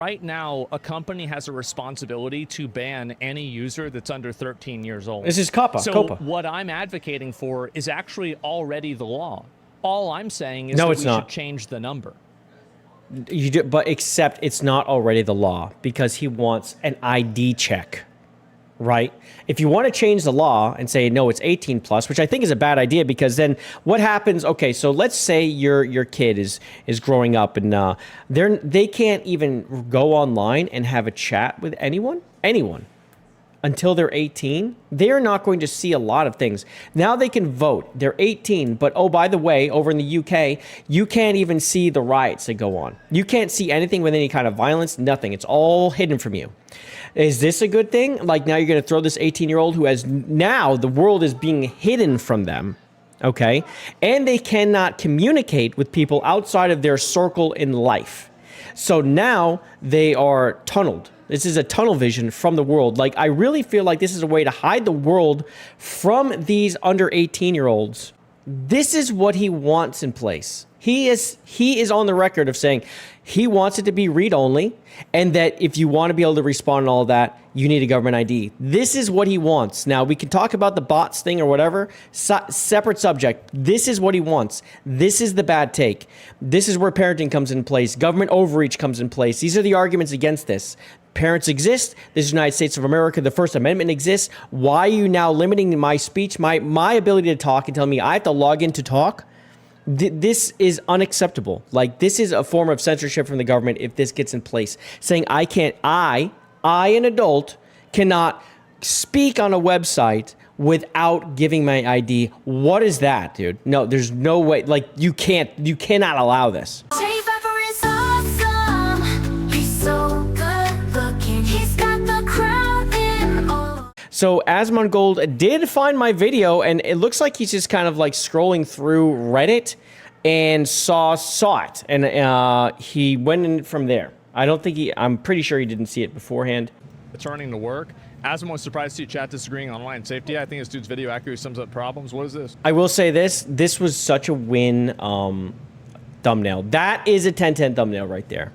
Right now, a company has a responsibility to ban any user that's under 13 years old. This is COPPA. So COPPA. what I'm advocating for is actually already the law. All I'm saying is No, that it's we not. should change the number. You do, but except it's not already the law because he wants an ID check, right? If you want to change the law and say, no, it's 18 plus, which I think is a bad idea because then what happens? Okay, so let's say your kid is growing up and they can't even go online and have a chat with anyone until they're 18. They're not going to see a lot of things. Now they can vote. They're 18, but oh, by the way, over in the UK, you can't even see the riots that go on. You can't see anything with any kind of violence, nothing. It's all hidden from you. Is this a good thing? Like now you're going to throw this 18-year-old who has now the world is being hidden from them, okay? And they cannot communicate with people outside of their circle in life. So now they are tunneled. This is a tunnel vision from the world. Like, I really feel like this is a way to hide the world from these under 18-year-olds. This is what he wants in place. He is on the record of saying he wants it to be read-only, and that if you want to be able to respond and all that, you need a government ID. This is what he wants. Now, we can talk about the bots thing or whatever, separate subject. This is what he wants. This is the bad take. This is where parenting comes in place. Government overreach comes in place. These are the arguments against this. Parents exist. This is the United States of America. The First Amendment exists. Why are you now limiting my speech, my ability to talk and telling me I have to log in to talk? This is unacceptable. Like, this is a form of censorship from the government if this gets in place. Saying I, an adult, cannot speak on a website without giving my ID. What is that, dude? No, there's no way. Like, you cannot allow this. JayViper is awesome. He's so good looking. He's got the crowd in all. So Asmongold did find my video, and it looks like he's just kind of like scrolling through Reddit and saw it, and he went in from there. I'm pretty sure he didn't see it beforehand. Returning to work. Asmo was surprised to see chat disagreeing on online safety. I think this dude's video accuracy sums up problems. What is this? I will say this was such a win thumbnail. That is a 10/10 thumbnail right there.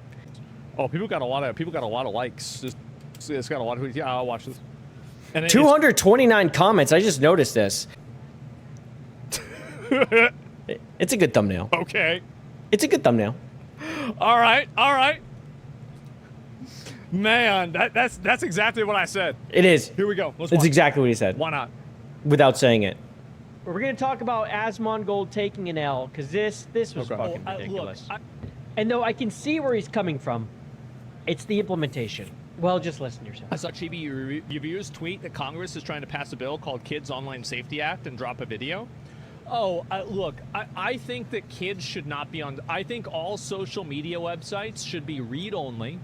Oh, people got a lot of likes. It's got a lot of, yeah, I'll watch this. And 229 comments. I just noticed this. It's a good thumbnail. Okay. It's a good thumbnail. All right. Man, that's exactly what I said. It is. Here we go. Let's It's watch. exactly what he said. Why not? Without saying it. We're going to talk about Asmongold taking an L, because this was fucking ridiculous. Look, And though I can see where he's coming from, it's the implementation. Well, just listen to yourself. I saw Chibi Reviewers tweet that Congress is trying to pass a bill called Kids Online Safety Act and drop a video. Oh, look, I think that kids should not be on... I think all social media websites should be read-only,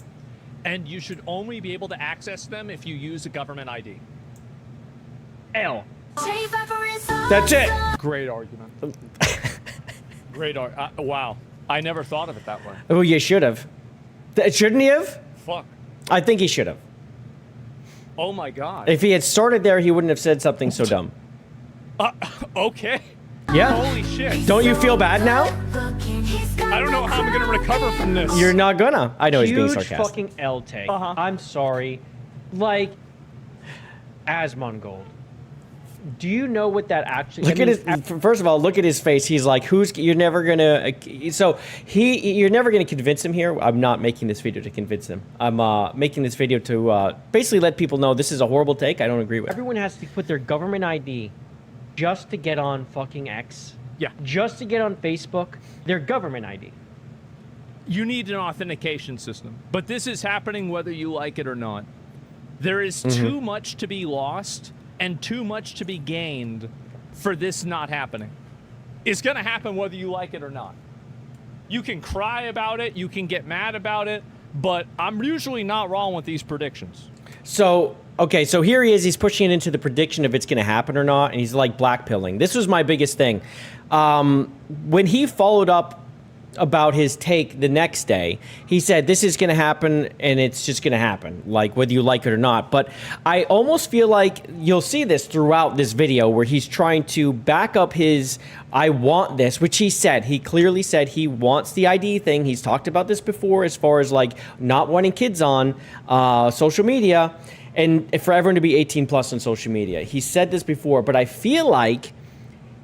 and you should only be able to access them if you use a government ID. L. JayViper is awesome. That's it. Great argument. Great argument. Wow. I never thought of it that way. Oh, you should have. Shouldn't he have? Fuck. I think he should have. Oh my god. If he had started there, he wouldn't have said something so dumb. Okay. Yeah. Holy shit. Don't you feel bad now? I don't know how I'm gonna recover from this. You're not gonna. I know he's being Huge sarcastic. fucking L take. I'm sorry. Like, Asmongold. Do you know what that actually... Look at his. First of all, look at his face. He's like, You're never gonna. So you're never gonna convince him here. I'm not making this video to convince him. I'm making this video to basically let people know this is a horrible take. I don't agree with. Everyone has to put their government ID just to get on fucking X. Yeah. Just to get on Facebook. Their government ID. You need an authentication system. But this is happening whether you like it or not. There is too much to be lost and too much to be gained for this not happening. It's going to happen whether you like it or not. You can cry about it, you can get mad about it, but I'm usually not wrong with these predictions. So, okay, so here he is. He's pushing it into the prediction if it's going to happen or not, and he's like blackpilling. This was my biggest thing. When he followed up about his take the next day. He said, this is going to happen, and it's just going to happen, like whether you like it or not. But I almost feel like you'll see this throughout this video where he's trying to back up his I want this, which he said. He clearly said he wants the ID thing. He's talked about this before as far as like not wanting kids on social media and for everyone to be 18 plus on social media. He said this before, but I feel like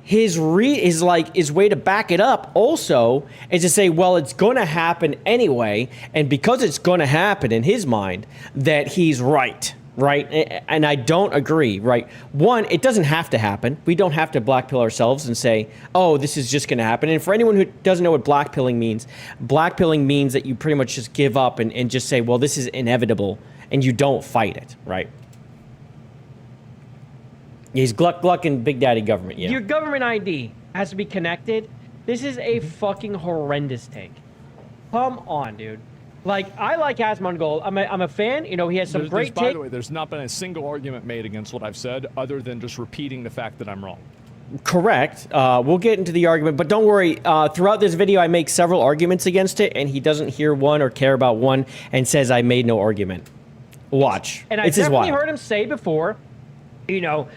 his way to back it up also is to say, well, it's going to happen anyway, and because it's going to happen in his mind, that he's right? And I don't agree, right? One, it doesn't have to happen. We don't have to blackpill ourselves and say, oh, this is just going to happen. And for anyone who doesn't know what blackpilling means that you pretty much just give up and just say, well, this is inevitable, and you don't fight it, right? He's Gluck and Big Daddy government, yeah. Your government ID has to be connected. This is a fucking horrendous take. Come on, dude. Like, I like Asmongold. I'm a fan. You know, he has some great By the way, there's not been a single argument made against what I've said other than just repeating the fact that I'm wrong. Correct. We'll get into the argument, but don't worry. Throughout this video, I make several arguments against it, and he doesn't hear one or care about one and says I made no argument. Watch. And I definitely heard him say before, you know,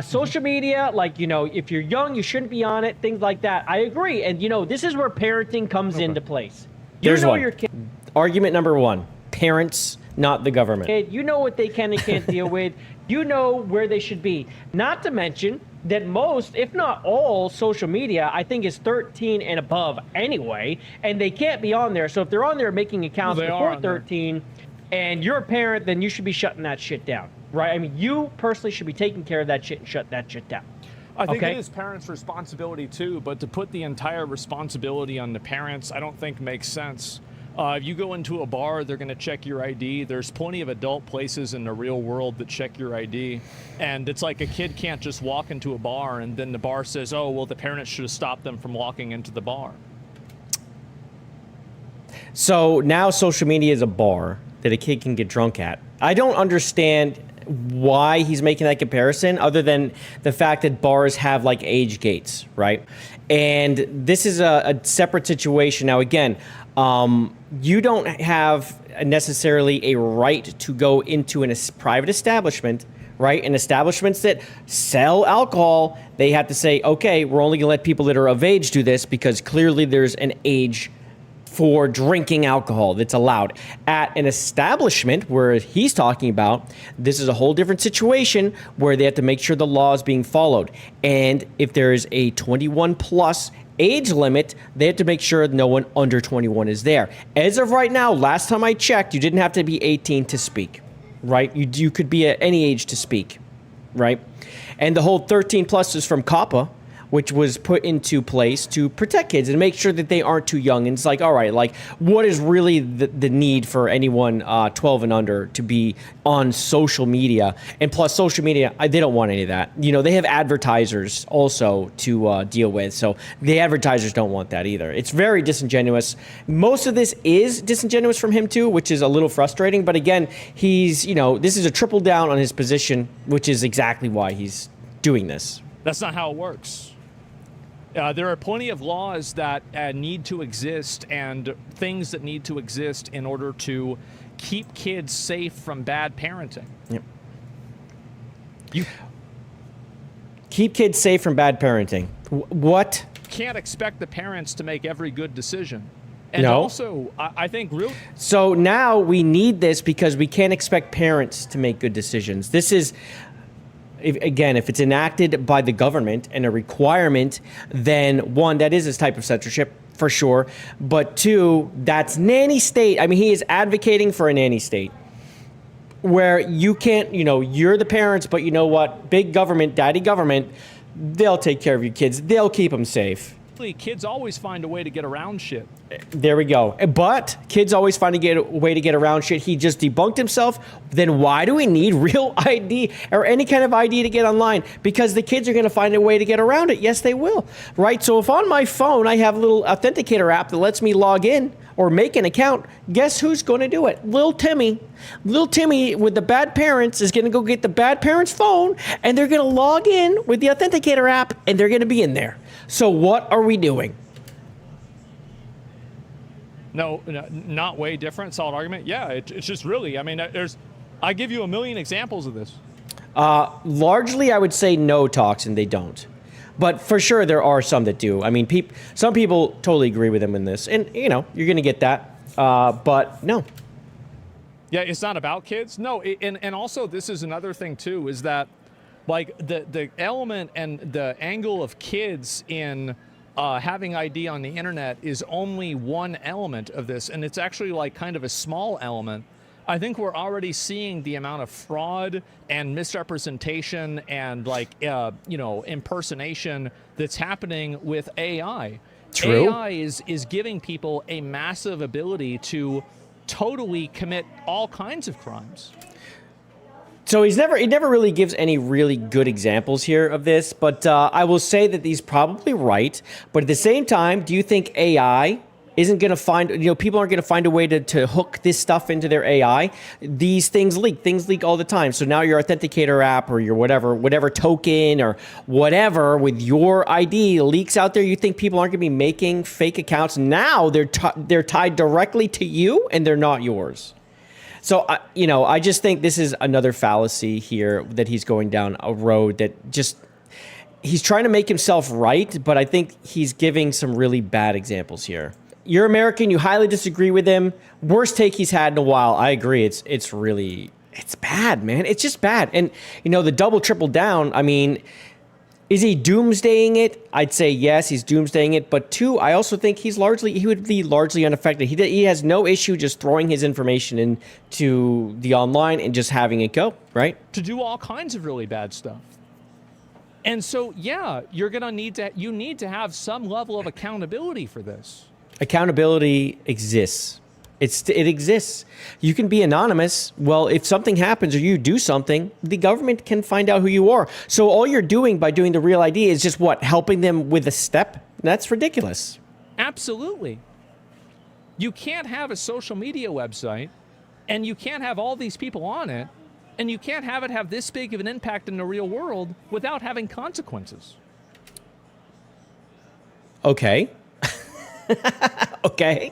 social media, like, you know, if you're young, you shouldn't be on it, things like that. I agree. And, you know, this is where parenting comes into place. There's know one. Your kid. Argument number one, parents, not the government. You know what they can and can't deal with. You know where they should be. Not to mention that most, if not all, social media, I think is 13 and above anyway, and they can't be on there. So if they're on there making accounts before 13 and you're a parent, then you should be shutting that shit down. Right? I mean, you personally should be taking care of that shit and shut that shit down. I think it is parents' responsibility too, but to put the entire responsibility on the parents, I don't think makes sense. If you go into a bar, they're going to check your ID. There's plenty of adult places in the real world that check your ID. And it's like a kid can't just walk into a bar and then the bar says, oh, well, the parents should have stopped them from walking into the bar. So now social media is a bar that a kid can get drunk at. I don't understand why he's making that comparison other than the fact that bars have like age gates, right? And this is a separate situation. Now, again, you don't have necessarily a right to go into a private establishment, right? And establishments that sell alcohol, they have to say, okay, we're only gonna let people that are of age do this because clearly there's an age for drinking alcohol that's allowed. At an establishment where he's talking about, this is a whole different situation where they have to make sure the law is being followed. And if there is a 21 plus age limit, they have to make sure no one under 21 is there. As of right now, last time I checked, you didn't have to be 18 to speak, right? You could be at any age to speak, right? And the whole 13 plus is from COPPA, which was put into place to protect kids and make sure that they aren't too young. And it's like, all right, like, what is really the need for anyone 12 and under to be on social media? And plus, social media, they don't want any of that. You know, they have advertisers also to deal with. So the advertisers don't want that either. It's very disingenuous. Most of this is disingenuous from him too, which is a little frustrating. But again, he's, you know, this is a triple down on his position, which is exactly why he's doing this. That's not how it works. There are plenty of laws that need to exist and things that need to exist in order to keep kids safe from bad parenting. Yep. You keep kids safe from bad parenting. What? You can't expect the parents to make every good decision. And no. Also, I think real. So now we need this because we can't expect parents to make good decisions. This is. Again, if it's enacted by the government and a requirement, then one, that is this type of censorship for sure. But two, that's nanny state. I mean, he is advocating for a nanny state where you can't, you know, you're the parents, but you know what? Big government, daddy government, they'll take care of your kids. They'll keep them safe. Kids always find a way to get around shit. There we go. But kids always find a way to get around shit. He just debunked himself. Then why do we need real ID or any kind of ID to get online? Because the kids are going to find a way to get around it. Yes, they will. Right? So if on my phone I have a little authenticator app that lets me log in or make an account, guess who's going to do it? Little Timmy. Little Timmy with the bad parents is going to go get the bad parents' phone and they're going to log in with the authenticator app and they're going to be in there. So what are we doing? Not way different. Solid argument. Yeah, it's just really. I mean, I give you a million examples of this. Largely, I would say no talks, and they don't. But for sure, there are some that do. I mean, some people totally agree with him in this, and you're going to get that. But no. Yeah, it's not about kids. No, and also this is another thing too, is that like the element and the angle of kids in having ID on the internet is only one element of this, and it's actually like kind of a small element. I think we're already seeing the amount of fraud and misrepresentation and like impersonation that's happening with AI. True. AI is giving people a massive ability to totally commit all kinds of crimes. So he never really gives any really good examples here of this, but I will say that he's probably right. But at the same time, do you think AI isn't going to find, people aren't going to find a way to hook this stuff into their AI? These things leak all the time. So now your authenticator app or your whatever token or whatever with your ID leaks out there. You think people aren't going to be making fake accounts? Now they're tied directly to you and they're not yours. So, I just think this is another fallacy here that he's going down a road that just, he's trying to make himself right, but I think he's giving some really bad examples here. You're American, you highly disagree with him. Worst take he's had in a while. I agree. It's bad, man. It's just bad. And, the double, triple down, I mean, is he doomsdaying it? I'd say yes, he's doomsdaying it. But two, I also think he would be largely unaffected. He has no issue just throwing his information into the online and just having it go, right? To do all kinds of really bad stuff. And so, yeah, you need to have some level of accountability for this. Accountability exists. It exists. You can be anonymous. Well, if something happens or you do something, the government can find out who you are. So all you're doing by doing the Real ID is just what? Helping them with a step? That's ridiculous. Absolutely. You can't have a social media website and you can't have all these people on it and you can't have it have this big of an impact in the real world without having consequences. Okay. Okay.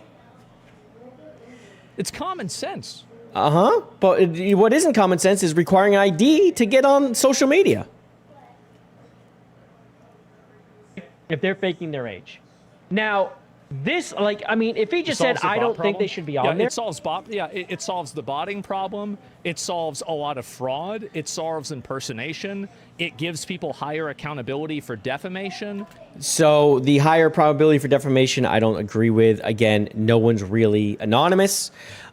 It's common sense. Uh-huh. But what isn't common sense is requiring an ID to get on social media. If they're faking their age. Now, this, if he just said, I don't think they should be on there. It solves it solves the botting problem. It solves a lot of fraud. It solves impersonation. It gives people higher accountability for defamation. So the higher probability for defamation, I don't agree with. Again, no one's really anonymous.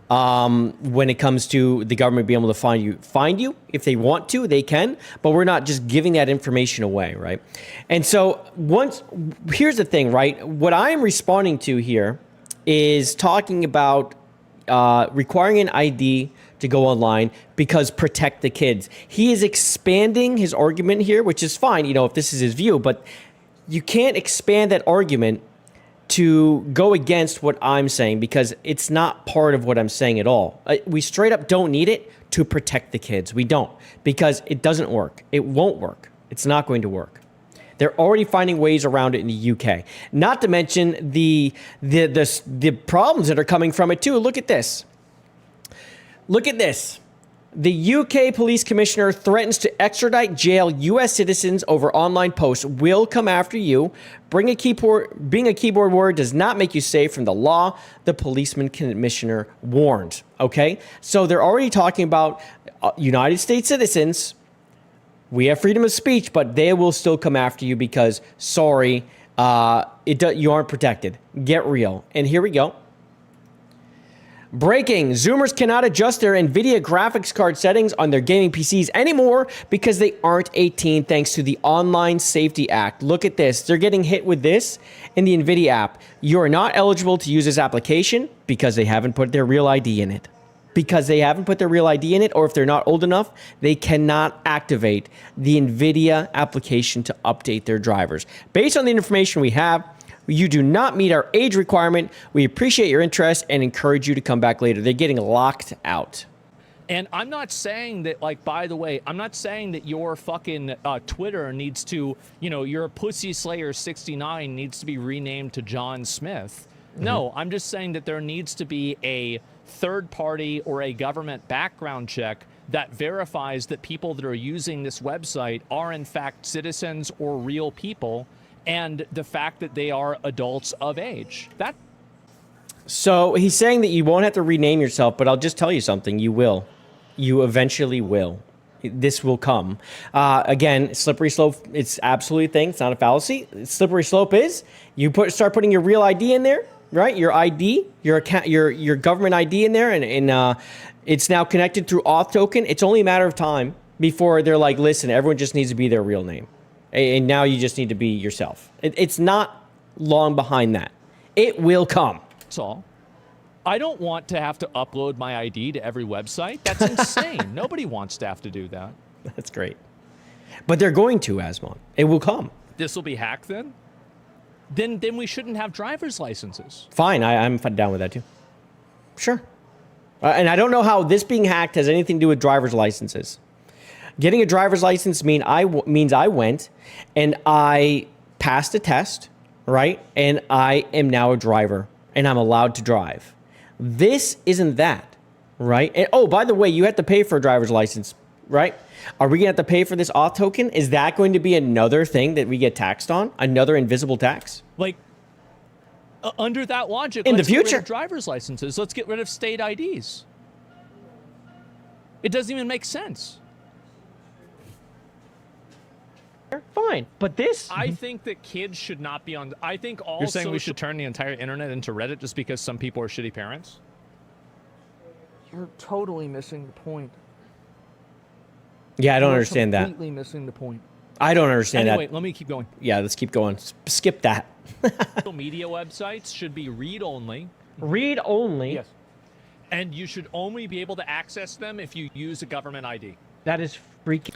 When it comes to the government being able to find you if they want to, they can, but we're not just giving that information away, right? And so here's the thing, right? What I am responding to here is talking about requiring an ID to go online because protect the kids. He is expanding his argument here, which is fine, if this is his view, but you can't expand that argument to go against what I'm saying because it's not part of what I'm saying at all. We straight up don't need it to protect the kids. We don't, because it doesn't work. It won't work. It's not going to work. They're already finding ways around it in the UK. Not to mention the problems that are coming from it too. Look at this. Look at this. The UK police commissioner threatens to extradite jail US citizens over online posts. Will come after you. Being a keyboard warrior does not make you safe from the law, the policeman commissioner warned. Okay? So they're already talking about United States citizens. We have freedom of speech, but they will still come after you because, sorry, you aren't protected. Get real. And here we go. Breaking. Zoomers cannot adjust their NVIDIA graphics card settings on their gaming PCs anymore because they aren't 18 thanks to the Online Safety Act. Look at this. They're getting hit with this in the NVIDIA app. You are not eligible to use this application because they haven't put their Real ID in it. Because they haven't put their Real ID in it, or if they're not old enough, they cannot activate the NVIDIA application to update their drivers. Based on the information we have, you do not meet our age requirement. We appreciate your interest and encourage you to come back later. They're getting locked out. And I'm not saying that, by the way, I'm not saying that your fucking Twitter needs to, your Pussy Slayer 69 needs to be renamed to John Smith. No, I'm just saying that there needs to be a third party or a government background check that verifies that people that are using this website are in fact citizens or real people, and the fact that they are adults of age. That. So he's saying that you won't have to rename yourself, but I'll just tell you something. You will. You eventually will. This will come. Again, slippery slope, it's absolutely a thing. It's not a fallacy. Slippery slope is you start putting your real ID in there, right? Your ID, your account, your government ID in there, and it's now connected through auth token. It's only a matter of time before they're like, listen, everyone just needs to be their real name. And now you just need to be yourself. It's not long behind that. It will come. That's all. I don't want to have to upload my ID to every website. That's insane. Nobody wants to have to do that. That's great. But they're going to, Asmon. It will come. This will be hacked then? Then we shouldn't have driver's licenses. Fine. I'm down with that too. Sure. And I don't know how this being hacked has anything to do with driver's licenses. Getting a driver's license means I went and I passed a test, right? And I am now a driver and I'm allowed to drive. This isn't that, right? And, oh, by the way, you have to pay for a driver's license, right? Are we going to have to pay for this auth token? Is that going to be another thing that we get taxed on? Another invisible tax? Like, under that logic, in the let's get rid future, of driver's licenses. Let's get rid of state IDs. It doesn't even make sense. Fine, but this... I think that kids should not be on... I think all... You're saying we should turn the entire internet into Reddit just because some people are shitty parents? You're totally missing the point. Yeah, I don't understand that. Completely missing the point. I don't understand Anyway, that. let me keep going. Yeah, let's keep going. Skip that. Social media websites should be read-only. Read only. Yes. And you should only be able to access them if you use a government ID. That is freaking...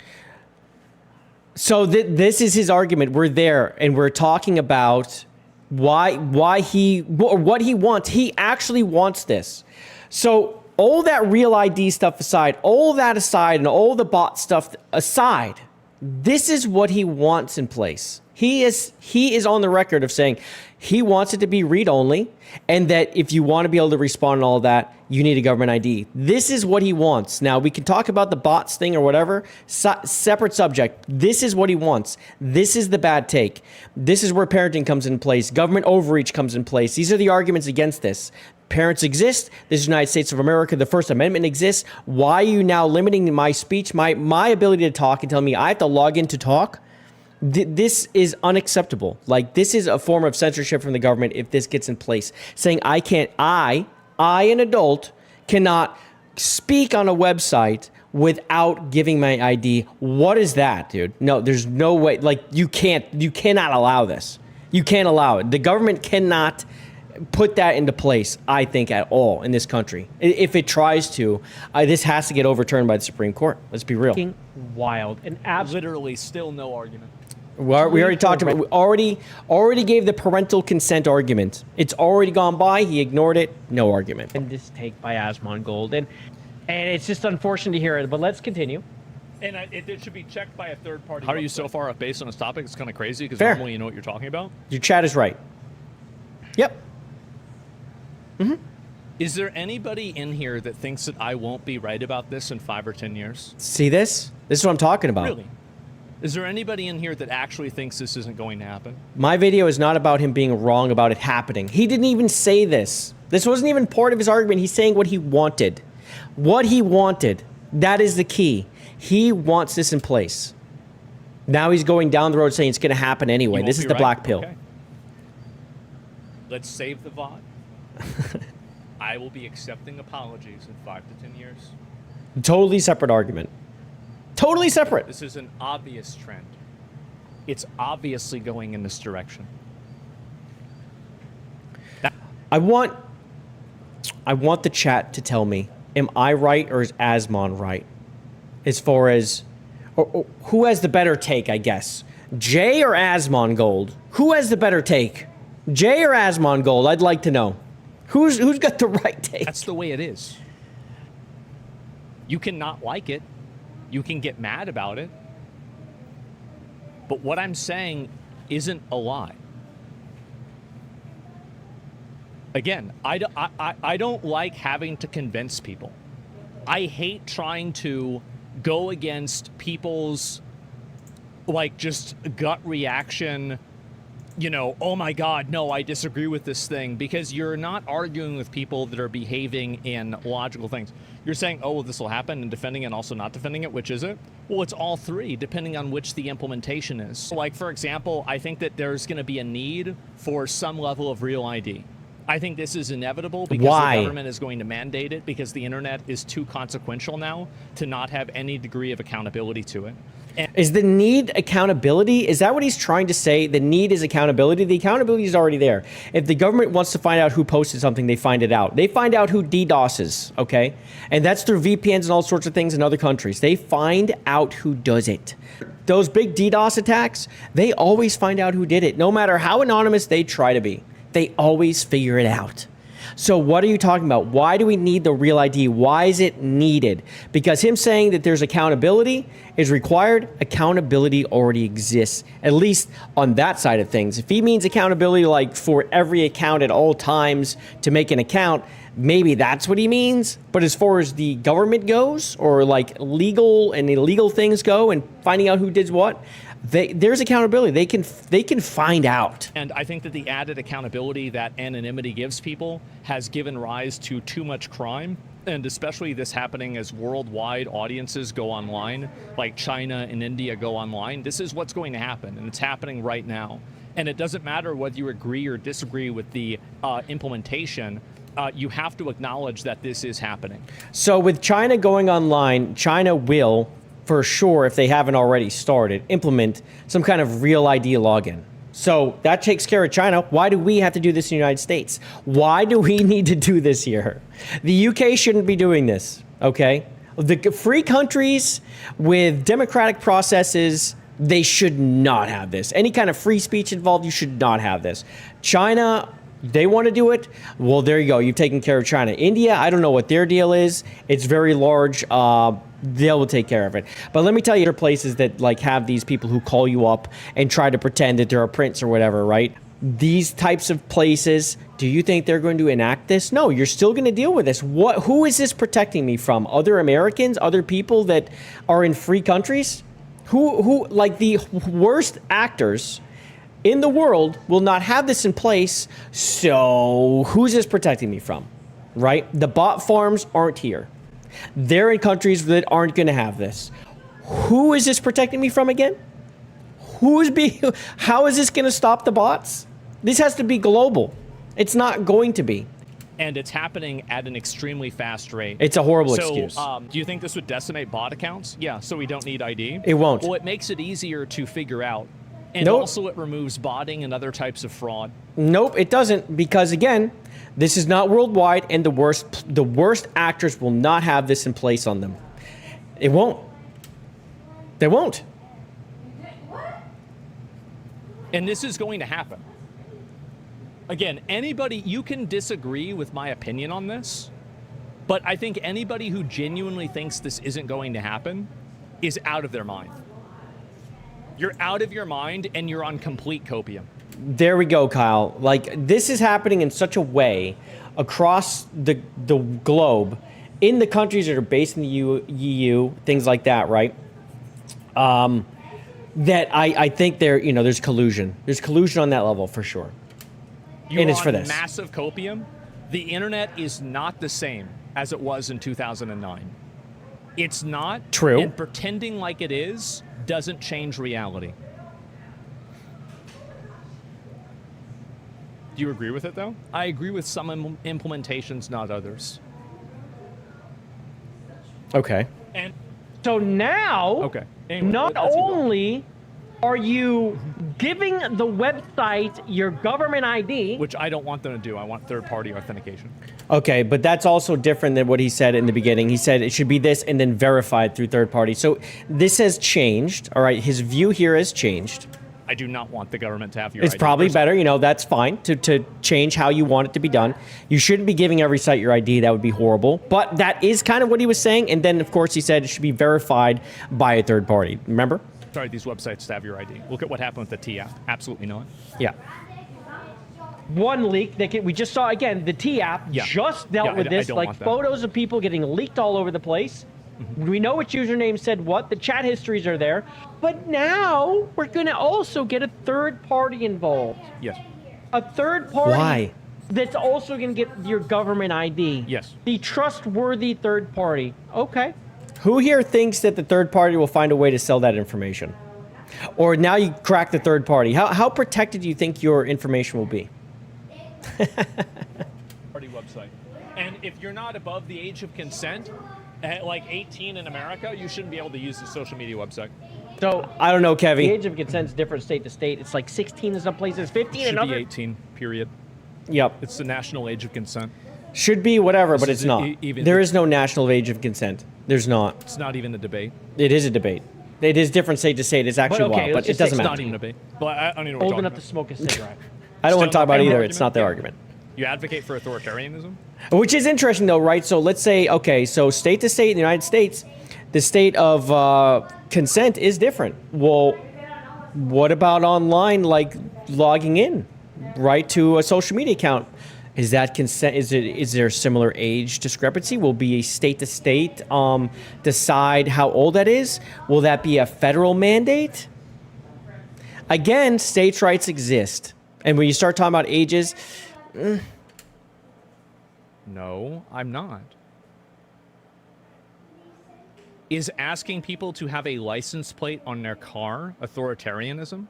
So this is his argument. We're there, and we're talking about why what he wants. He actually wants this. So all that real ID stuff aside, all that aside, and all the bot stuff aside, this is what he wants in place. He is on the record of saying he wants it to be read-only, and that if you want to be able to respond and all of that, you need a government ID. This is what he wants. Now, we can talk about the bots thing or whatever, separate subject. This is what he wants. This is the bad take. This is where parenting comes in place. Government overreach comes in place. These are the arguments against this. Parents exist. This is the United States of America. The First Amendment exists. Why are you now limiting my speech, my ability to talk, and telling me I have to log in to talk? This is unacceptable. Like, this is a form of censorship from the government if this gets in place. Saying I, an adult, cannot speak on a website without giving my ID. What is that, dude? No, there's no way. Like, you cannot allow this. You can't allow it. The government cannot put that into place, I think, at all in this country. If it tries to, this has to get overturned by the Supreme Court. Let's be real. Wild. And Literally still no argument. We already talked about. We already gave the parental consent argument. It's already gone by. He ignored it. No argument. And this take by Asmongold, and it's just unfortunate to hear it. But let's continue. And it should be checked by a third party. How are you so far up base on this topic? It's kind of crazy because Fair. normally you know what you're talking about. Your chat is right. Yep. Is there anybody in here that thinks that I won't be right about this in 5 or 10 years? See this? This is what I'm talking about. Really? Is there anybody in here that actually thinks this isn't going to happen? My video is not about him being wrong about it happening. He didn't even say this. This wasn't even part of his argument. He's saying what he wanted. What he wanted. That is the key. He wants this in place. Now he's going down the road saying it's going to happen You anyway. won't This is be the right? black pill. Okay. Let's save the VOD. I will be accepting apologies in 5 to 10 years. Totally separate argument. Totally separate. This is an obvious trend. It's obviously going in this direction. I want the chat to tell me, am I right or is Asmon right? As far as or who has the better take, I guess. Jay or Asmongold? Who has the better take? Jay or Asmongold? I'd like to know. Who's got the right take? That's the way it is. You can not like it. You can get mad about it. But what I'm saying isn't a lie. again, I don't like having to convince people. I hate trying to go against people's like just gut reaction, you know, oh my God, no, I disagree with this thing, because you're not arguing with people that are behaving in logical things. You're saying, oh, well, this will happen, and defending it and also not defending it. Which is it? Well, it's all three, depending on which the implementation is. Like, for example, I think that there's going to be a need for some level of real ID. I think this is inevitable because Why? the government is going to mandate it, because the internet is too consequential now to not have any degree of accountability to it. Is the need accountability? Is that what he's trying to say? The need is accountability? The accountability is already there. If the government wants to find out who posted something, they find it out. They find out who DDoSes, okay? And that's through VPNs and all sorts of things in other countries. They find out who does it. Those big DDoS attacks, they always find out who did it. No matter how anonymous they try to be, they always figure it out. So what are you talking about? Why do we need the real ID? Why is it needed? Because him saying that there's accountability is required, accountability already exists, at least on that side of things. If he means accountability like for every account at all times to make an account, maybe that's what he means. But as far as the government goes, or like legal and illegal things go and finding out who did what, there's accountability. They can find out. And I think that the added accountability that anonymity gives people has given rise to too much crime, and especially this happening as worldwide audiences go online, like China and India go online. This is what's going to happen, and it's happening right now. And it doesn't matter whether you agree or disagree with the implementation. You have to acknowledge that this is happening. So with China going online, China will, for sure, if they haven't already started, implement some kind of real ID login. So that takes care of China. Why do we have to do this in the United States? Why do we need to do this here? The UK shouldn't be doing this, okay? The free countries with democratic processes, they should not have this. Any kind of free speech involved, you should not have this. China, they want to do it. Well, there you go. You've taken care of China. India, I don't know what their deal is. It's very large. They will take care of it. But let me tell you, there are places that like have these people who call you up and try to pretend that they're a prince or whatever, right? These types of places, do you think they're going to enact this? No, you're still going to deal with this. Who is this protecting me from? Other Americans? Other people that are in free countries? Who like the worst actors in the world will not have this in place. So who's this protecting me from, right? The bot farms aren't here. They're in countries that aren't going to have this. Who is this protecting me from again? How is this going to stop the bots? This has to be global. It's not going to be. And it's happening at an extremely fast rate. It's a horrible excuse. Do you think this would decimate bot accounts? Yeah, so we don't need ID? It won't. Well, it makes it easier to figure out. And Nope. also it removes botting and other types of fraud. Nope, it doesn't, because again, this is not worldwide, and the worst actors will not have this in place on them. It won't. They won't. And this is going to happen. Again, anybody, you can disagree with my opinion on this, but I think anybody who genuinely thinks this isn't going to happen is out of their mind. You're out of your mind and you're on complete copium. There we go, Kyle. Like, this is happening in such a way across the globe, in the countries that are based in the EU, things like that, right? That I think there's collusion. There's collusion on that level for sure. You're and it's on for this. Massive copium. The internet is not the same as it was in 2009. It's not. True. And pretending like it is doesn't change reality. Do you agree with it, though? I agree with some implementations, not others. Okay. And So now, okay. Anyway, not let's keep going. only are you giving the website your government ID, Which I don't want them to do. I want third-party authentication. Okay, but that's also different than what he said in the beginning. He said it should be this and then verified through third party. So this has changed. All right, his view here has changed. I do not want the government to have your It's ID probably personally. better, that's fine to change how you want it to be done. You shouldn't be giving every site your ID. That would be horrible. But that is kind of what he was saying. And then, of course, he said it should be verified by a third party. Remember? Sorry, these websites to have your ID. Look at what happened with the T app. Absolutely not. Yeah. one leak that we just saw again. The T app Yeah. just dealt Yeah, with I this, don't like want that. photos of people getting leaked all over the place. We know which username said what. The chat histories are there, but now we're gonna also get a third party involved. Yes. A third party. Why? That's also gonna get your government ID. Yes. The trustworthy third party. Okay. Who here thinks that the third party will find a way to sell that information? Or now you crack the third party. How protected do you think your information will be? Party website. And if you're not above the age of consent, at like 18 in America, you shouldn't be able to use the social media website. So I don't know, the Kevin. age of consent is different state to state. It's like 16 in some places, 15 in Should be other. 18, period. Yep. It's the national age of consent. Should be whatever, but This it's is not. even- There is no national age of consent. There's not. It's not even a debate. It is a debate. It is different state to state. It's actually okay, wild, let's but it just say doesn't It's matter. not even a debate. But I don't even know what Old we're enough talking to smoke a cigarette. I don't want to talk about it Still either. no It's not their argument? argument. You advocate for authoritarianism? Which is interesting, though, right? So let's say, okay, so state to state in the United States, the state of consent is different. Well, what about online, like logging in, right, to a social media account? Is that consent? Is there a similar age discrepancy? Will be a state to state decide how old that is? Will that be a federal mandate? Again, states' rights exist, and when you start talking about ages, No, I'm not. Is asking people to have a license plate on their car authoritarianism?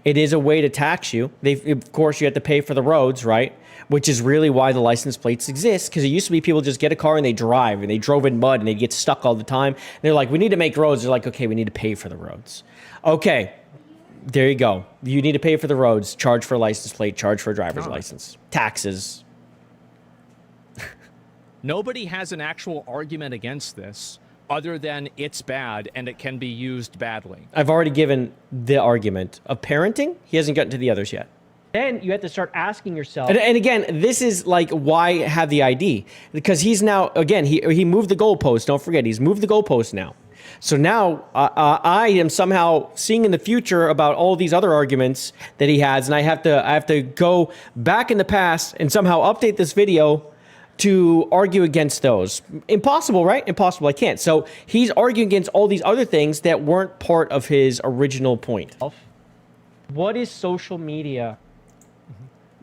it is a way to tax you. Of course, you have to pay for the roads, right? Which is really why the license plates exist. Because it used to be people just get a car and they drive, and they drove in mud and they get stuck all the time. And they're like, we need to make roads. They're like, okay, we need to pay for the roads. Okay, there you go. You need to pay for the roads, charge for a license plate, charge for a driver's No. license, taxes. Nobody has an actual argument against this other than it's bad and it can be used badly. I've already given the argument of parenting. He hasn't gotten to the others yet. Then you have to start asking yourself. And again, this is like why have the ID, because he's now, again, he moved the goalpost. Don't forget, he's moved the goalpost now. So now I am somehow seeing in the future about all these other arguments that he has, and I have to go back in the past and somehow update this video to argue against those. Impossible, right? Impossible. I can't. So he's arguing against all these other things that weren't part of his original point. What is social media?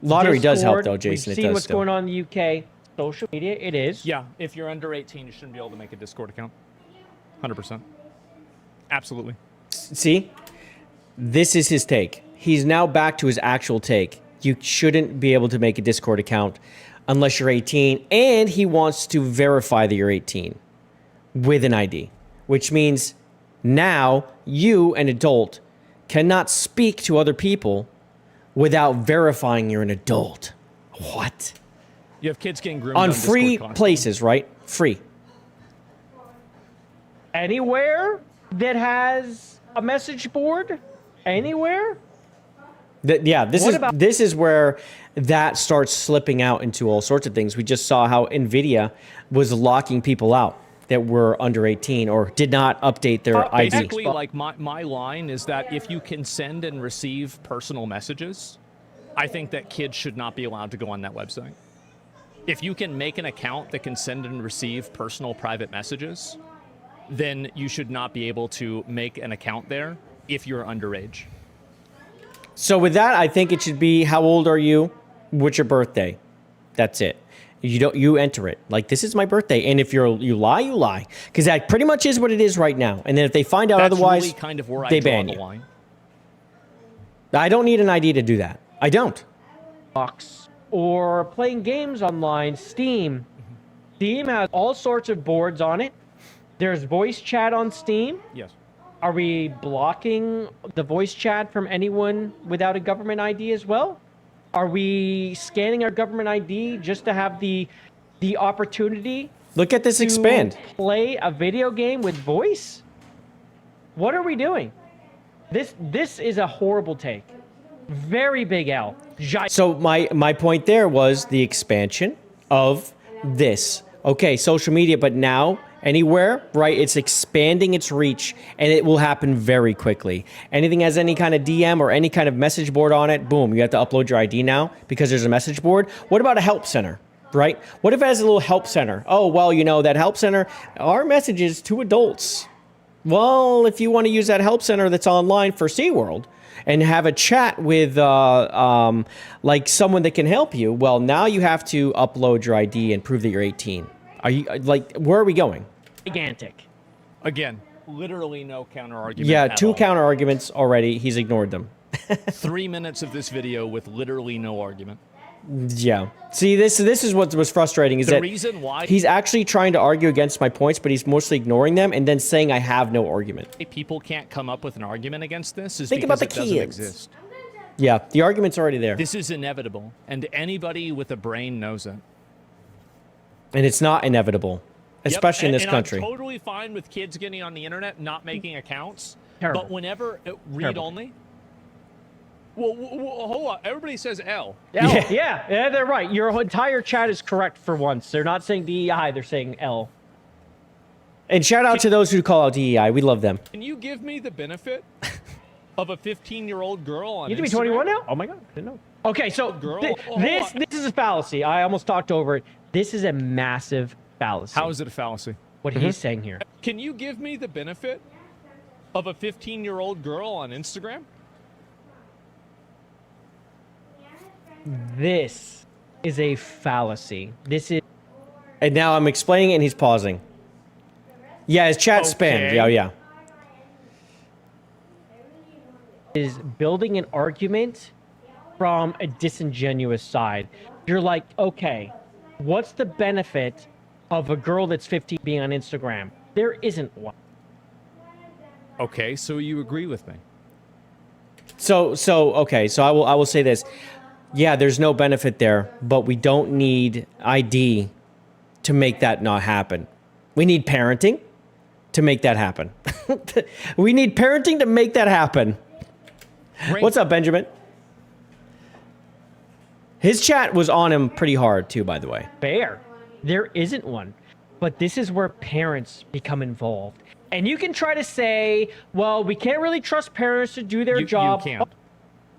Lottery does help, Discord, though, Jason. We've It seen does what's still. going on in the UK. Social media, it is. Yeah, if you're under 18, you shouldn't be able to make a Discord account. 100%. Absolutely. See, this is his take. He's now back to his actual take. You shouldn't be able to make a Discord account unless you're 18, and he wants to verify that you're 18 with an ID, which means now you, an adult, cannot speak to other people without verifying you're an adult. What? You have kids getting groomed On free Discord constantly. places, right? Free. Anywhere that has a message board, anywhere. Yeah, What this is where that starts slipping out into all sorts of things. We just saw how NVIDIA was locking people out that were under 18 or did not update their ID. Basically, like my line is that if you can send and receive personal messages, I think that kids should not be allowed to go on that website. If you can make an account that can send and receive personal private messages, then you should not be able to make an account there if you're underage. So with that, I think it should be, how old are you? What's your birthday? That's it. You enter it. Like, this is my birthday. And if you lie, you lie. Because that pretty much is what it is right now. And then if they find out That's otherwise, really kind of where I they draw ban the you. line. I don't need an ID to do that. I don't. Box or playing games online. Steam has all sorts of boards on it. There's voice chat on Steam. Yes. Are we blocking the voice chat from anyone without a government ID as well? Are we scanning our government ID just to have the opportunity Look at this to expand. play a video game with voice? What are we doing? This is a horrible take. Very big L. So my point there was the expansion of this. Okay, social media, but now anywhere, right? It's expanding its reach, and it will happen very quickly. Anything has any kind of DM or any kind of message board on it, boom, you have to upload your ID now because there's a message board. What about a help center, right? What if it has a little help center? Oh, well, you know, that help center, our messages to adults. Well, if you want to use that help center that's online for SeaWorld and have a chat with like someone that can help you, well, now you have to upload your ID and prove that you're 18. Are you like, where are we going? Gigantic. Again, literally no counter argument. Yeah, at 2 all. counter arguments already. He's ignored them. 3 minutes of this video with literally no argument. Yeah. See, this is what was frustrating is The that reason why he's actually trying to argue against my points, but he's mostly ignoring them and then saying I have no argument. people can't come up with an argument against this is Think because about the it doesn't kids. exist. Yeah, the argument's already there. This is inevitable, and anybody with a brain knows it. And it's not inevitable, Yep, especially in and- this and country. I'm totally fine with kids getting on the internet, not making accounts. Terrible. But whenever read Terrible. only. Well, hold on. Everybody says L. L. Yeah. Yeah, they're right. Your entire chat is correct for once. They're not saying DEI, they're saying L. And shout out to those who call out DEI. We love them. Can you give me the benefit of a 15-year-old girl on You need to be Instagram? 21 now? Oh my god, I didn't know. Okay, so Girl, this is a fallacy. I almost talked over it. This is a massive fallacy. How is it a fallacy? what he's saying here? Can you give me the benefit of a 15-year-old girl on Instagram? This is a fallacy. This is And now I'm explaining it and he's pausing. Yeah, his chat spammed. Okay. Yeah, yeah. is building an argument from a disingenuous side. You're like, okay, what's the benefit of a girl that's 15 being on Instagram? There isn't one. Okay, so you agree with me. So okay, so I will say this. Yeah, there's no benefit there, but we don't need ID to make that not happen. We need parenting to make that happen. We need parenting to make that happen. Great. What's up, Benjamin? His chat was on him pretty hard too, by the way. Fair. There isn't one. But this is where parents become involved. And you can try to say, well, we can't really trust parents to do their job. You can't.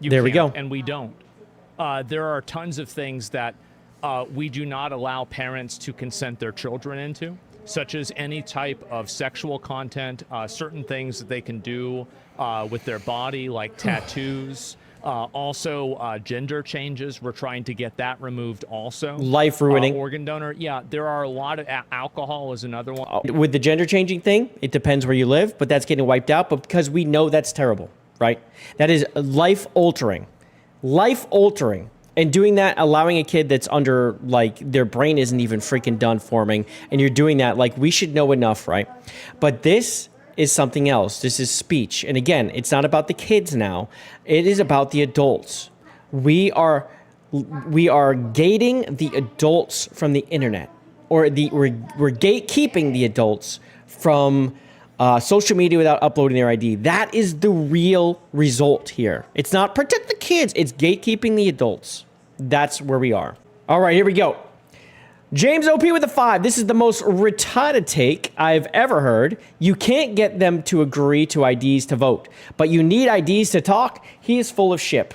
There we can't, go. And we don't. There are tons of things that we do not allow parents to consent their children into, such as any type of sexual content, certain things that they can do with their body, like tattoos. Also, gender changes. We're trying to get that removed also. Life ruining. Organ donor. Yeah, there are a lot of alcohol is another one. With the gender changing thing, it depends where you live, but that's getting wiped out. But because we know that's terrible, right? That is life altering. Life altering. And doing that, allowing a kid that's under, like, their brain isn't even freaking done forming, and you're doing that, like, we should know enough, right? But this is something else. This is speech. And again, it's not about the kids now. It is about the adults. We are gating the adults from the internet, or we're gatekeeping the adults from social media without uploading their ID. That is the real result here. It's not protect the kids. It's gatekeeping the adults. That's where we are. All right, here we go. James OP with a 5. This is the most retarded take I've ever heard. You can't get them to agree to IDs to vote, but you need IDs to talk. He is full of shit.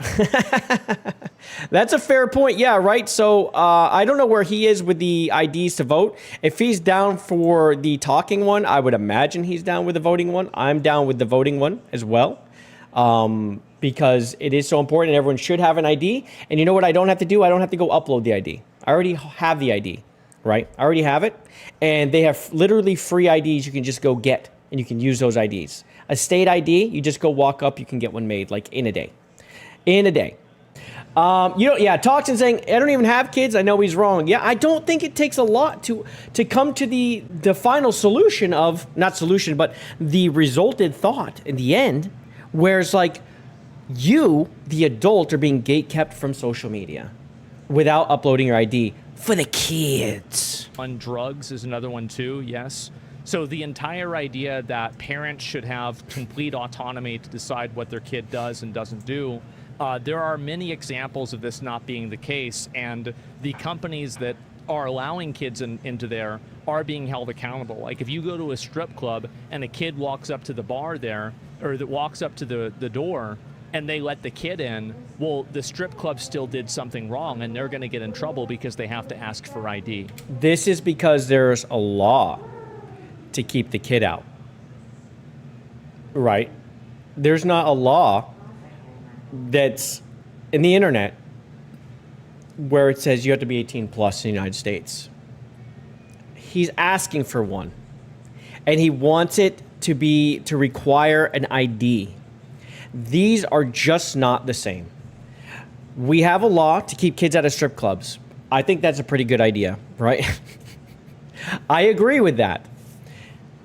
That's a fair point. Yeah, right. So I don't know where he is with the IDs to vote. If he's down for the talking one, I would imagine he's down with the voting one. I'm down with the voting one as well. Because it is so important and everyone should have an ID. And you know what I don't have to do? I don't have to go upload the ID. I already have the ID, right? I already have it. And they have literally free IDs you can just go get, and you can use those IDs. A state ID, you just go walk up, you can get one made, like in a day. In a day. Yeah, Toxin saying, I don't even have kids. I know he's wrong. Yeah, I don't think it takes a lot to come to the final solution of, not solution, but the resulted thought in the end, where it's like, you, the adult, are being gatekept from social media without uploading your ID for the kids. On drugs is another one too, yes. So the entire idea that parents should have complete autonomy to decide what their kid does and doesn't do, there are many examples of this not being the case, and the companies that are allowing kids into there are being held accountable. Like if you go to a strip club and a kid walks up to the bar there, or that walks up to the door, and they let the kid in, well, the strip club still did something wrong, and they're going to get in trouble because they have to ask for ID. This is because there's a law to keep the kid out. Right? There's not a law that's in the internet where it says you have to be 18 plus in the United States. He's asking for one. And he wants it to require an ID. These are just not the same. We have a law to keep kids out of strip clubs. I think that's a pretty good idea, right? I agree with that.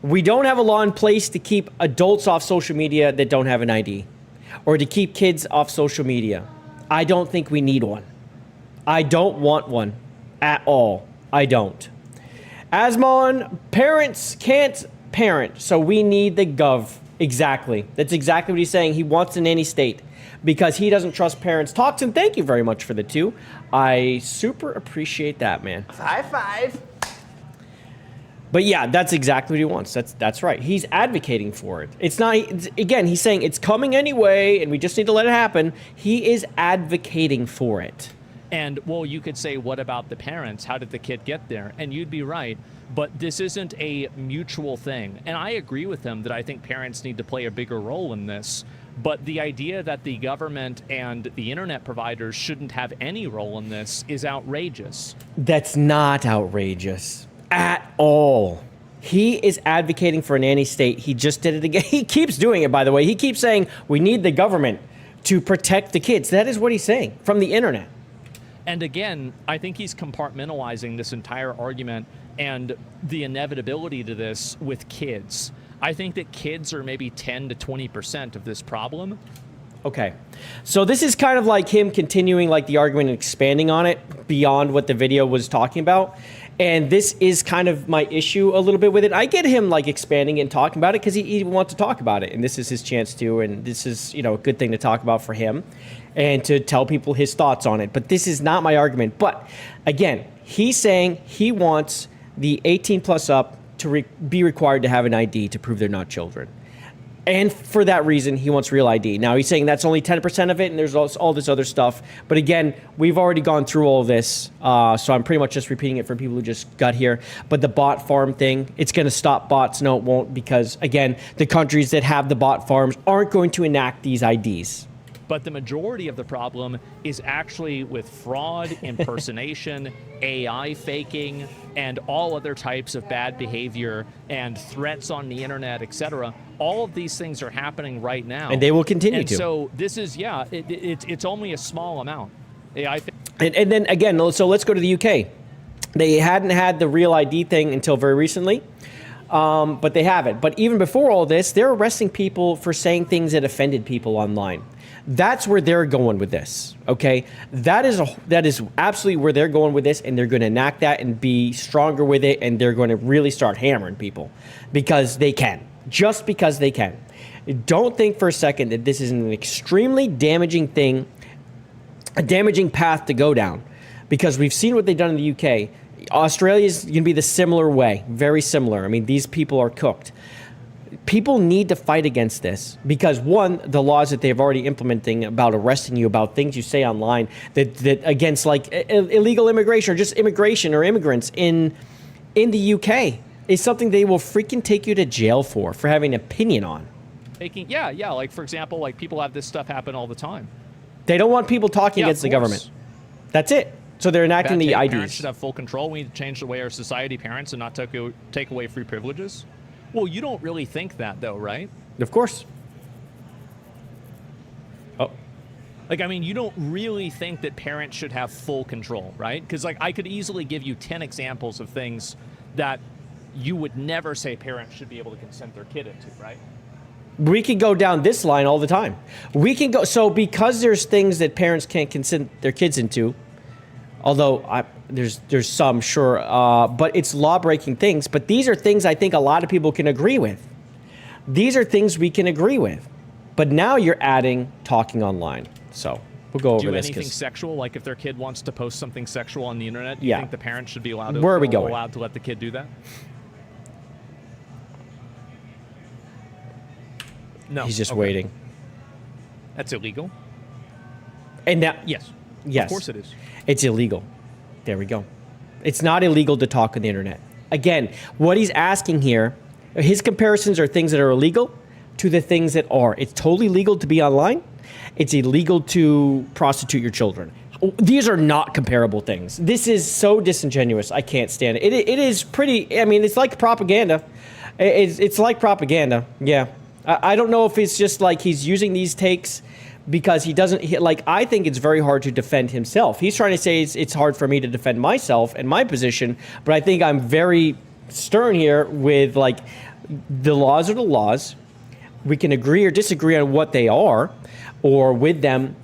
We don't have a law in place to keep adults off social media that don't have an ID, or to keep kids off social media. I don't think we need one. I don't want one at all. I don't. Asmon, parents can't parent, so we need the gov. Exactly. That's exactly what he's saying. He wants a nanny state because he doesn't trust parents' talks, and thank you very much for the 2. I super appreciate that, man. High five. But yeah, that's exactly what he wants. That's right. He's advocating for it. It's not, again, he's saying it's coming anyway, and we just need to let it happen. He is advocating for it. And, well, you could say, what about the parents? How did the kid get there? And you'd be right. But this isn't a mutual thing. And I agree with him that I think parents need to play a bigger role in this. But the idea that the government and the internet providers shouldn't have any role in this is outrageous. That's not outrageous at all. He is advocating for a nanny state. He just did it again. He keeps doing it, by the way. He keeps saying we need the government to protect the kids. That is what he's saying from the internet. And again, I think he's compartmentalizing this entire argument and the inevitability to this with kids. I think that kids are maybe 10 to 20% of this problem. Okay. So this is kind of like him continuing like the argument and expanding on it beyond what the video was talking about. And this is kind of my issue a little bit with it. I get him like expanding and talking about it because he wants to talk about it. And this is his chance to, and this is, you know, a good thing to talk about for him and to tell people his thoughts on it. But this is not my argument. But again, he's saying he wants the 18 plus up to be required to have an ID to prove they're not children. And for that reason, he wants real ID. Now, he's saying that's only 10% of it, and there's all this other stuff. But again, we've already gone through all of this, so I'm pretty much just repeating it for people who just got here. But the bot farm thing, it's going to stop bots. No, it won't, because, again, the countries that have the bot farms aren't going to enact these IDs. But the majority of the problem is actually with fraud, impersonation, AI faking, and all other types of bad behavior and threats on the internet, etc. All of these things are happening right now. And they will continue and to. So this is, yeah, it's only a small amount. And then again, so let's go to the UK. They hadn't had the real ID thing until very recently. But they haven't. But even before all this, they're arresting people for saying things that offended people online. That's where they're going with this, okay? That is absolutely where they're going with this, and they're going to enact that and be stronger with it, and they're going to really start hammering people because they can, just because they can. Don't think for a second that this is an extremely damaging thing, a damaging path to go down, because we've seen what they've done in the UK. Australia is going to be the similar way, very similar. I mean, these people are cooked. People need to fight against this because, one, the laws that they've already implementing about arresting you about things you say online that against like illegal immigration or just immigration or immigrants in the UK is something they will freaking take you to jail for having an opinion on. Yeah. Like, for example, like people have this stuff happen all the time. They don't want people talking against the government. That's it. So they're enacting the IDs. Parents should have full control. We need to change the way our society parents and not take away free privileges. Well, you don't really think that, though, right? Of course. Oh. Like, I mean, you don't really think that parents should have full control, right? Because, like, I could easily give you 10 examples of things that you would never say parents should be able to consent their kid into, right? We can go down this line all the time. We can go, so because there's things that parents can't consent their kids into, although there's some, sure, but it's law-breaking things. But these are things I think a lot of people can agree with. These are things we can agree with. But now you're adding talking online. So We'll go over do this. anything 'Cause sexual? Like if their kid wants to post something sexual on the internet, you Yeah. think the parents should be allowed to, Where are we going? allowed to let the kid do that? No. he's just Okay. waiting. That's illegal. And now, Yes. yes, Of course it is. it's illegal. There we go. It's not illegal to talk on the internet. Again, what he's asking here, his comparisons are things that are illegal to the things that are. It's totally legal to be online. It's illegal to prostitute your children. These are not comparable things. This is so disingenuous. I can't stand it. It is pretty, I mean, it's like propaganda. It's like propaganda. Yeah. I don't know if it's just like he's using these takes because he doesn't, like, I think it's very hard to defend himself. He's trying to say it's hard for me to defend myself and my position, but I think I'm very stern here with, like, the laws are the laws. We can agree or disagree on what they are, or with them,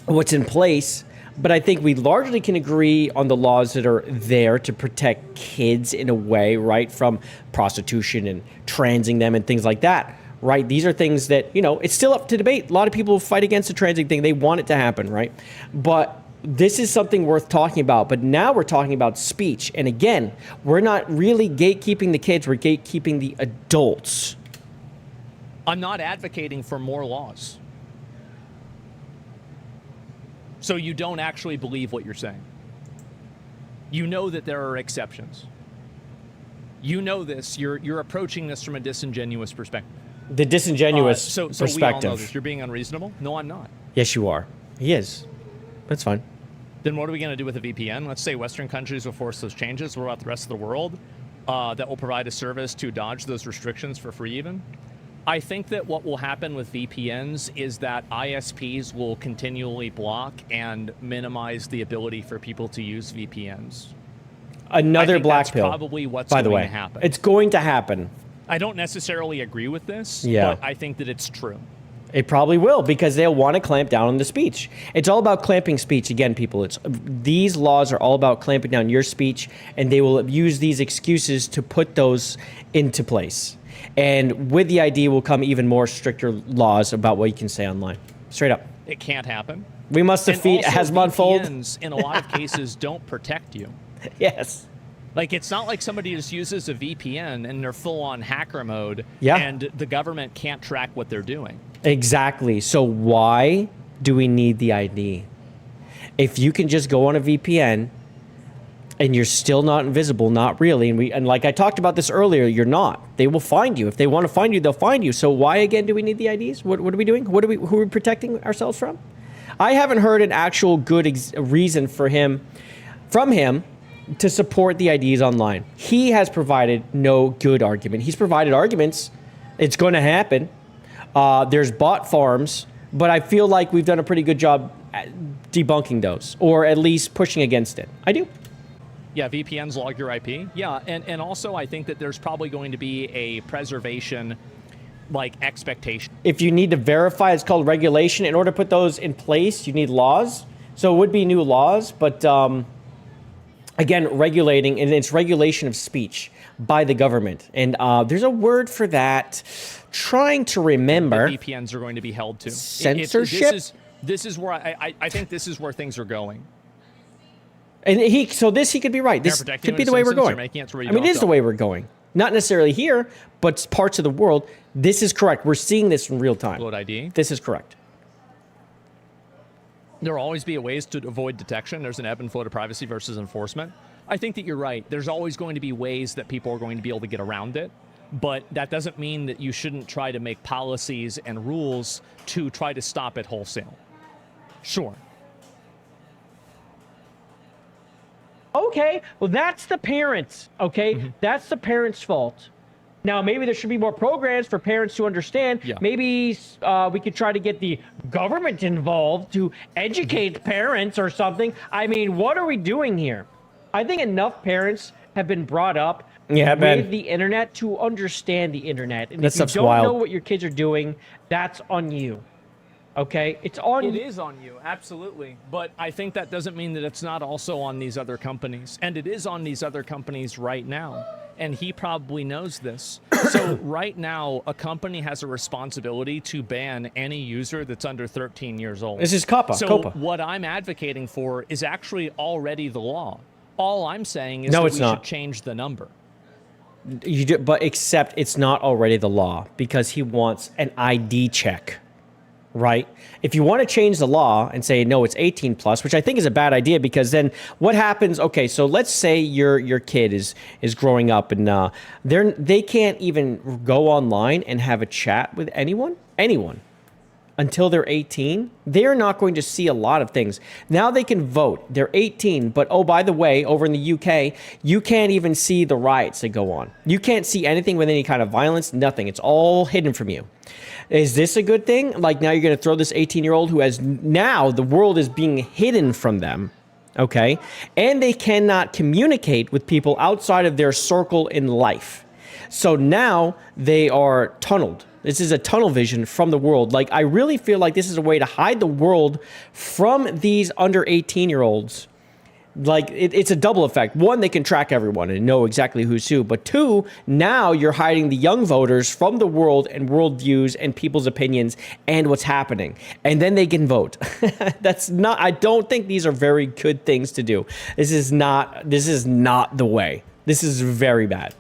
what's in place. But I think we largely can agree on the laws that are there to protect kids in a way, right, from prostitution and transing them and things like that, right? These are things that, you know, it's still up to debate. A lot of people fight against the transing thing. They want it to happen, right? But this is something worth talking about. But now we're talking about speech. And again, we're not really gatekeeping the kids. We're gatekeeping the adults. I'm not advocating for more laws. So you don't actually believe what you're saying. You know that there are exceptions. You know this. You're approaching this from a disingenuous perspective. The disingenuous So perspective. we all know this. You're being unreasonable? No, I'm not. Yes, you are. He is. That's fine. Then what are we going to do with a VPN? Let's say Western countries will force those changes. What about the rest of the world that will provide a service to dodge those restrictions for free even? I think that what will happen with VPNs is that ISPs will continually block and minimize the ability for people to use VPNs. Another I think black that's pill. probably what's by the going way. to happen. It's going to happen. I don't necessarily agree with this, Yeah. but I think that it's true. It probably will, because they'll want to clamp down on the speech. It's all about clamping speech. Again, people, these laws are all about clamping down your speech, and they will use these excuses to put those into place. And with the ID will come even more stricter laws about what you can say online. Straight up. It can't happen. We must defeat And also Asmongold. VPNs, in a lot of cases, don't protect you. Yes. Like, it's not like somebody just uses a VPN and they're full-on hacker mode, Yeah. and the government can't track what they're doing. Exactly. So why do we need the ID? If you can just go on a VPN and you're still not invisible, not really, and like I talked about this earlier, you're not. They will find you. If they want to find you, they'll find you. So why again do we need the IDs? What are we doing? Who are we protecting ourselves from? I haven't heard an actual good reason from him to support the IDs online. He has provided no good argument. He's provided arguments. It's going to happen. There's bot farms, but I feel like we've done a pretty good job at debunking those, or at least pushing against it. I do. Yeah, VPNs log your IP. Yeah, and also I think that there's probably going to be a preservation, like, expectation. If you need to verify, it's called regulation. In order to put those in place, you need laws. So it would be new laws, but again, regulating, and it's regulation of speech by the government. And there's a word for that. Trying to remember. The VPNs are going to be held to. Censorship? This is where I think this is where things are going. And he could be right. This protecting could be them the way in we're some sense, going. or making it to where you I mean, don't it is the know. way we're going. Not necessarily here, but parts of the world. This is correct. We're seeing this in real time. Upload ID. This is correct. There will always be ways to avoid detection. There's an ebb and flow to privacy versus enforcement. I think that you're right. There's always going to be ways that people are going to be able to get around it. But that doesn't mean that you shouldn't try to make policies and rules to try to stop it wholesale. Sure. Okay, well, that's the parents, okay? That's the parents' fault. Now, maybe there should be more programs for parents to understand. Yeah. Maybe we could try to get the government involved to educate parents or something. I mean, what are we doing here? I think enough parents have been brought up with the internet to understand the internet. And That if you stuff's don't wild. know what your kids are doing, that's on you. Okay? It's on It you. is on you, absolutely. But I think that doesn't mean that it's not also on these other companies. And it is on these other companies right now. and he probably knows this. So right now, a company has a responsibility to ban any user that's under 13 years old. This is COPPA. So COPPA. what I'm advocating for is actually already the law. All I'm saying is No, that it's we not. should change the number. But except it's not already the law because he wants an ID check, right? If you want to change the law and say, no, it's 18 plus, which I think is a bad idea because then what happens? Okay, so let's say your kid is growing up and they can't even go online and have a chat with anyone until they're 18. They're not going to see a lot of things. Now they can vote. They're 18, but oh, by the way, over in the UK, you can't even see the riots that go on. You can't see anything with any kind of violence, nothing. It's all hidden from you. Is this a good thing? Like now you're going to throw this 18-year-old who has now the world is being hidden from them, okay? And they cannot communicate with people outside of their circle in life. So now they are tunneled. This is a tunnel vision from the world. Like, I really feel like this is a way to hide the world from these under 18-year-olds. Like, it's a double effect. One, they can track everyone and know exactly who's who. But two, now you're hiding the young voters from the world and worldviews and people's opinions and what's happening. And then they can vote. I don't think these are very good things to do. This is not the way. This is very bad.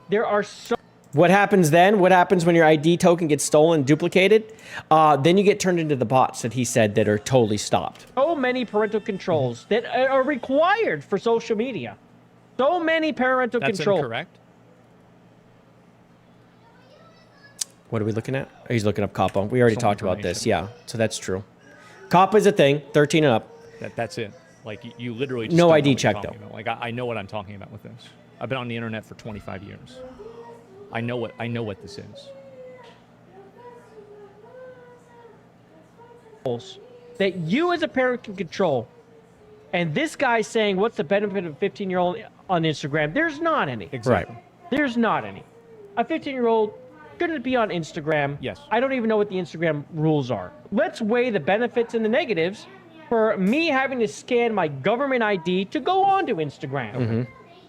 There are so What happens then? What happens when your ID token gets stolen and duplicated? Then you get turned into the bots that he said that are totally stopped. many parental controls that are required for social media. So many parental That's controls. incorrect. What are we looking at? Oh, he's looking up COPPA. We already Some talked about this. information. Yeah, so that's true. COPPA is a thing, 13 and up. That's it. Like you literally just No don't know ID what you're check, talking though. about. Like I know what I'm talking about with this. I've been on the internet for 25 years. I know what this is. That you as a parent can control. And this guy's saying, what's the benefit of a 15-year-old on Instagram? There's not any. Exactly. There's not any. A 15-year-old shouldn't be on Instagram. Yes. I don't even know what the Instagram rules are. Let's weigh the benefits and the negatives for me having to scan my government ID to go onto Instagram.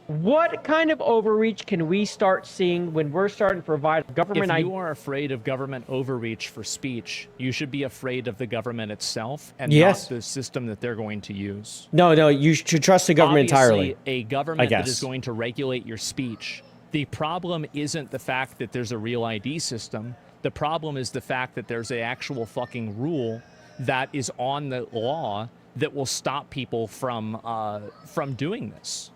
What kind of overreach can we start seeing when we're starting to provide government If ID? you are afraid of government overreach for speech, you should be afraid of the government itself and Yes. not the system that they're going to use. No, you should trust the government Obviously, entirely. a government that guess. is going to regulate your speech. The problem isn't the fact that there's a real ID system. The problem is the fact that there's an actual fucking rule that is on the law that will stop people from doing this.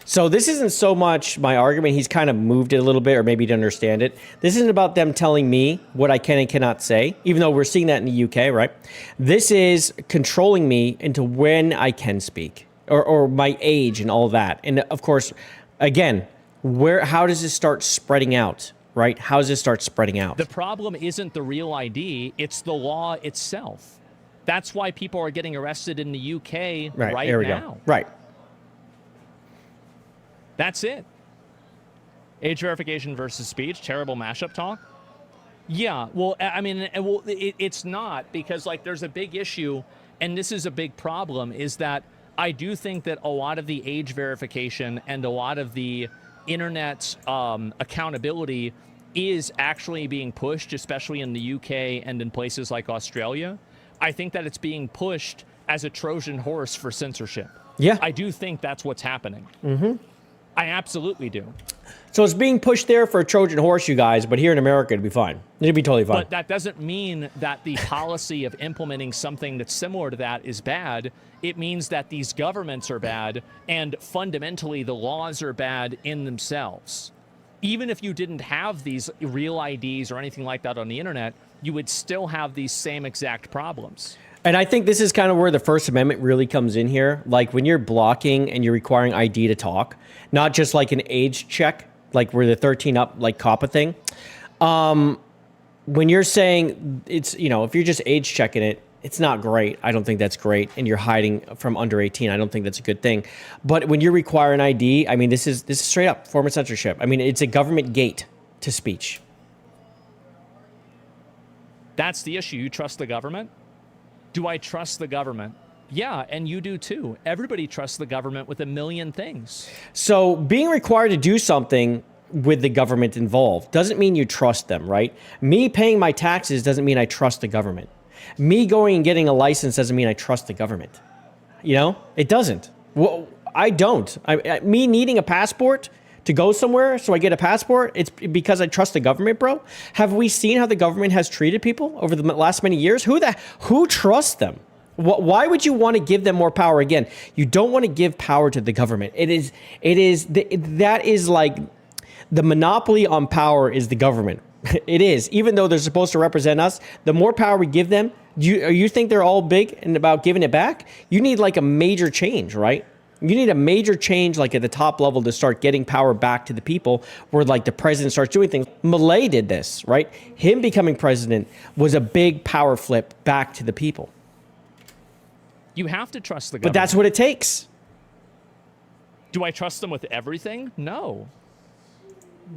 So this isn't so much my argument. He's kind of moved it a little bit, or maybe to understand it. This isn't about them telling me what I can and cannot say, even though we're seeing that in the UK, right? This is controlling me into when I can speak, or my age and all that. And of course, again, how does this start spreading out, right? How does this start spreading out? The problem isn't the real ID, it's the law itself. That's why people are getting arrested in the UK right there we now. go. Right. That's it. Age verification versus speech, terrible mashup talk. Yeah, well, I mean, it's not, because like there's a big issue, and this is a big problem, is that I do think that a lot of the age verification and a lot of the internet's accountability is actually being pushed, especially in the UK and in places like Australia. I think that it's being pushed as a Trojan horse for censorship. Yeah. I do think that's what's happening. I absolutely do. So it's being pushed there for a Trojan horse, you guys, but here in America, it'd be fine. It'd be totally fine. But that doesn't mean that the policy of implementing something that's similar to that is bad. It means that these governments are bad, and fundamentally the laws are bad in themselves. Even if you didn't have these real IDs or anything like that on the internet, you would still have these same exact problems. And I think this is kind of where the First Amendment really comes in here. Like when you're blocking and you're requiring ID to talk, not just like an age check, like where the 13 up, like COPPA thing. When you're saying it's, if you're just age checking it, it's not great. I don't think that's great. And you're hiding from under 18. I don't think that's a good thing. But when you require an ID, I mean, this is straight up form of censorship. I mean, it's a government gate to speech. That's the issue. You trust the government? Do I trust the government Yeah, and you do too. Everybody trusts the government with a million things. So being required to do something with the government involved doesn't mean you trust them, right? Me paying my taxes doesn't mean I trust the government. Me going and getting a license doesn't mean I trust the government. You know, it doesn't. Well, I don't. Me needing a passport to go somewhere so I get a passport, it's because I trust the government, bro. Have we seen how the government has treated people over the last many years? Who trusts them? Why would you want to give them more power? Again, you don't want to give power to the government. That is like the monopoly on power is the government. It is. Even though they're supposed to represent us, the more power we give them, you think they're all big and about giving it back? You need like a major change, right? You need a major change like at the top level to start getting power back to the people where like the president starts doing things. Malay did this, right? Him becoming president was a big power flip back to the people. You have to trust the government. But that's what it takes. Do I trust them with everything? No.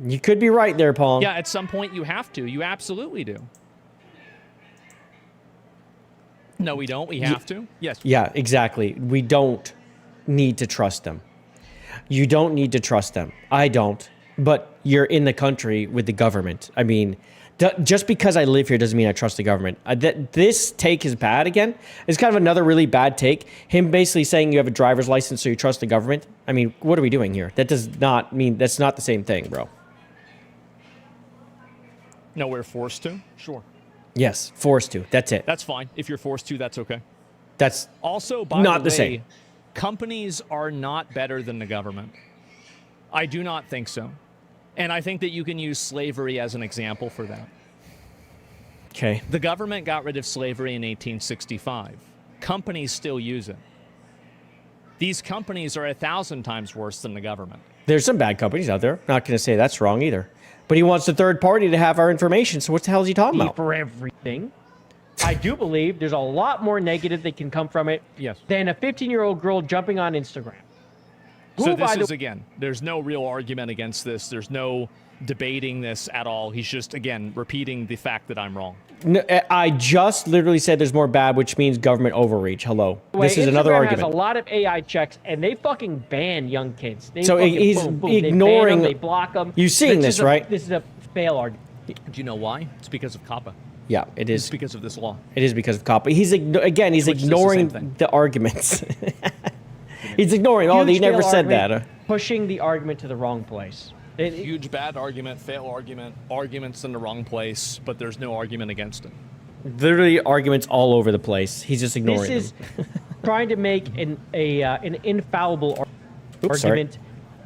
You could be right there, Paul. Yeah, at some point you have to. You absolutely do. No, we don't. We have to. Yes. Yeah, exactly. We don't need to trust them. You don't need to trust them. I don't. But you're in the country with the government. I mean, just because I live here doesn't mean I trust the government. This take is bad again. It's kind of another really bad take. Him basically saying you have a driver's license so you trust the government. I mean, what are we doing here? That does not mean, that's not the same thing, bro. No, we're forced to? Sure. Yes, forced to. That's it. That's fine. If you're forced to, that's okay. That's also, by not the the way, same. Companies are not better than the government. I do not think so. And I think that you can use slavery as an example for that. Okay. The government got rid of slavery in 1865. Companies still use it. These companies are 1,000 times worse than the government. There's some bad companies out there. Not going to say that's wrong either. But he wants the third party to have our information. So what the hell is he talking about? For everything. I do believe there's a lot more negative that can come from it than a 15-year-old girl jumping on Instagram. So this is, again, there's no real argument against this. There's no debating this at all. He's just, again, repeating the fact that I'm wrong. No, I just literally said there's more bad, which means government overreach. Hello. This is another argument. Instagram has a lot of AI checks, and they fucking ban young kids. They so he's ignoring. They block them. You're seeing this, right? This is a fail argument. Do you know why? It's because of COPPA. Yeah, it is. It's because of this law. It is because of COPPA. He's ignoring the arguments. He's ignoring. Oh, they never said that. Pushing the argument to the wrong place. Huge bad argument, fail argument, arguments in the wrong place, but there's no argument against it. Literally arguments all over the place. He's just ignoring them. This is trying to make an infallible argument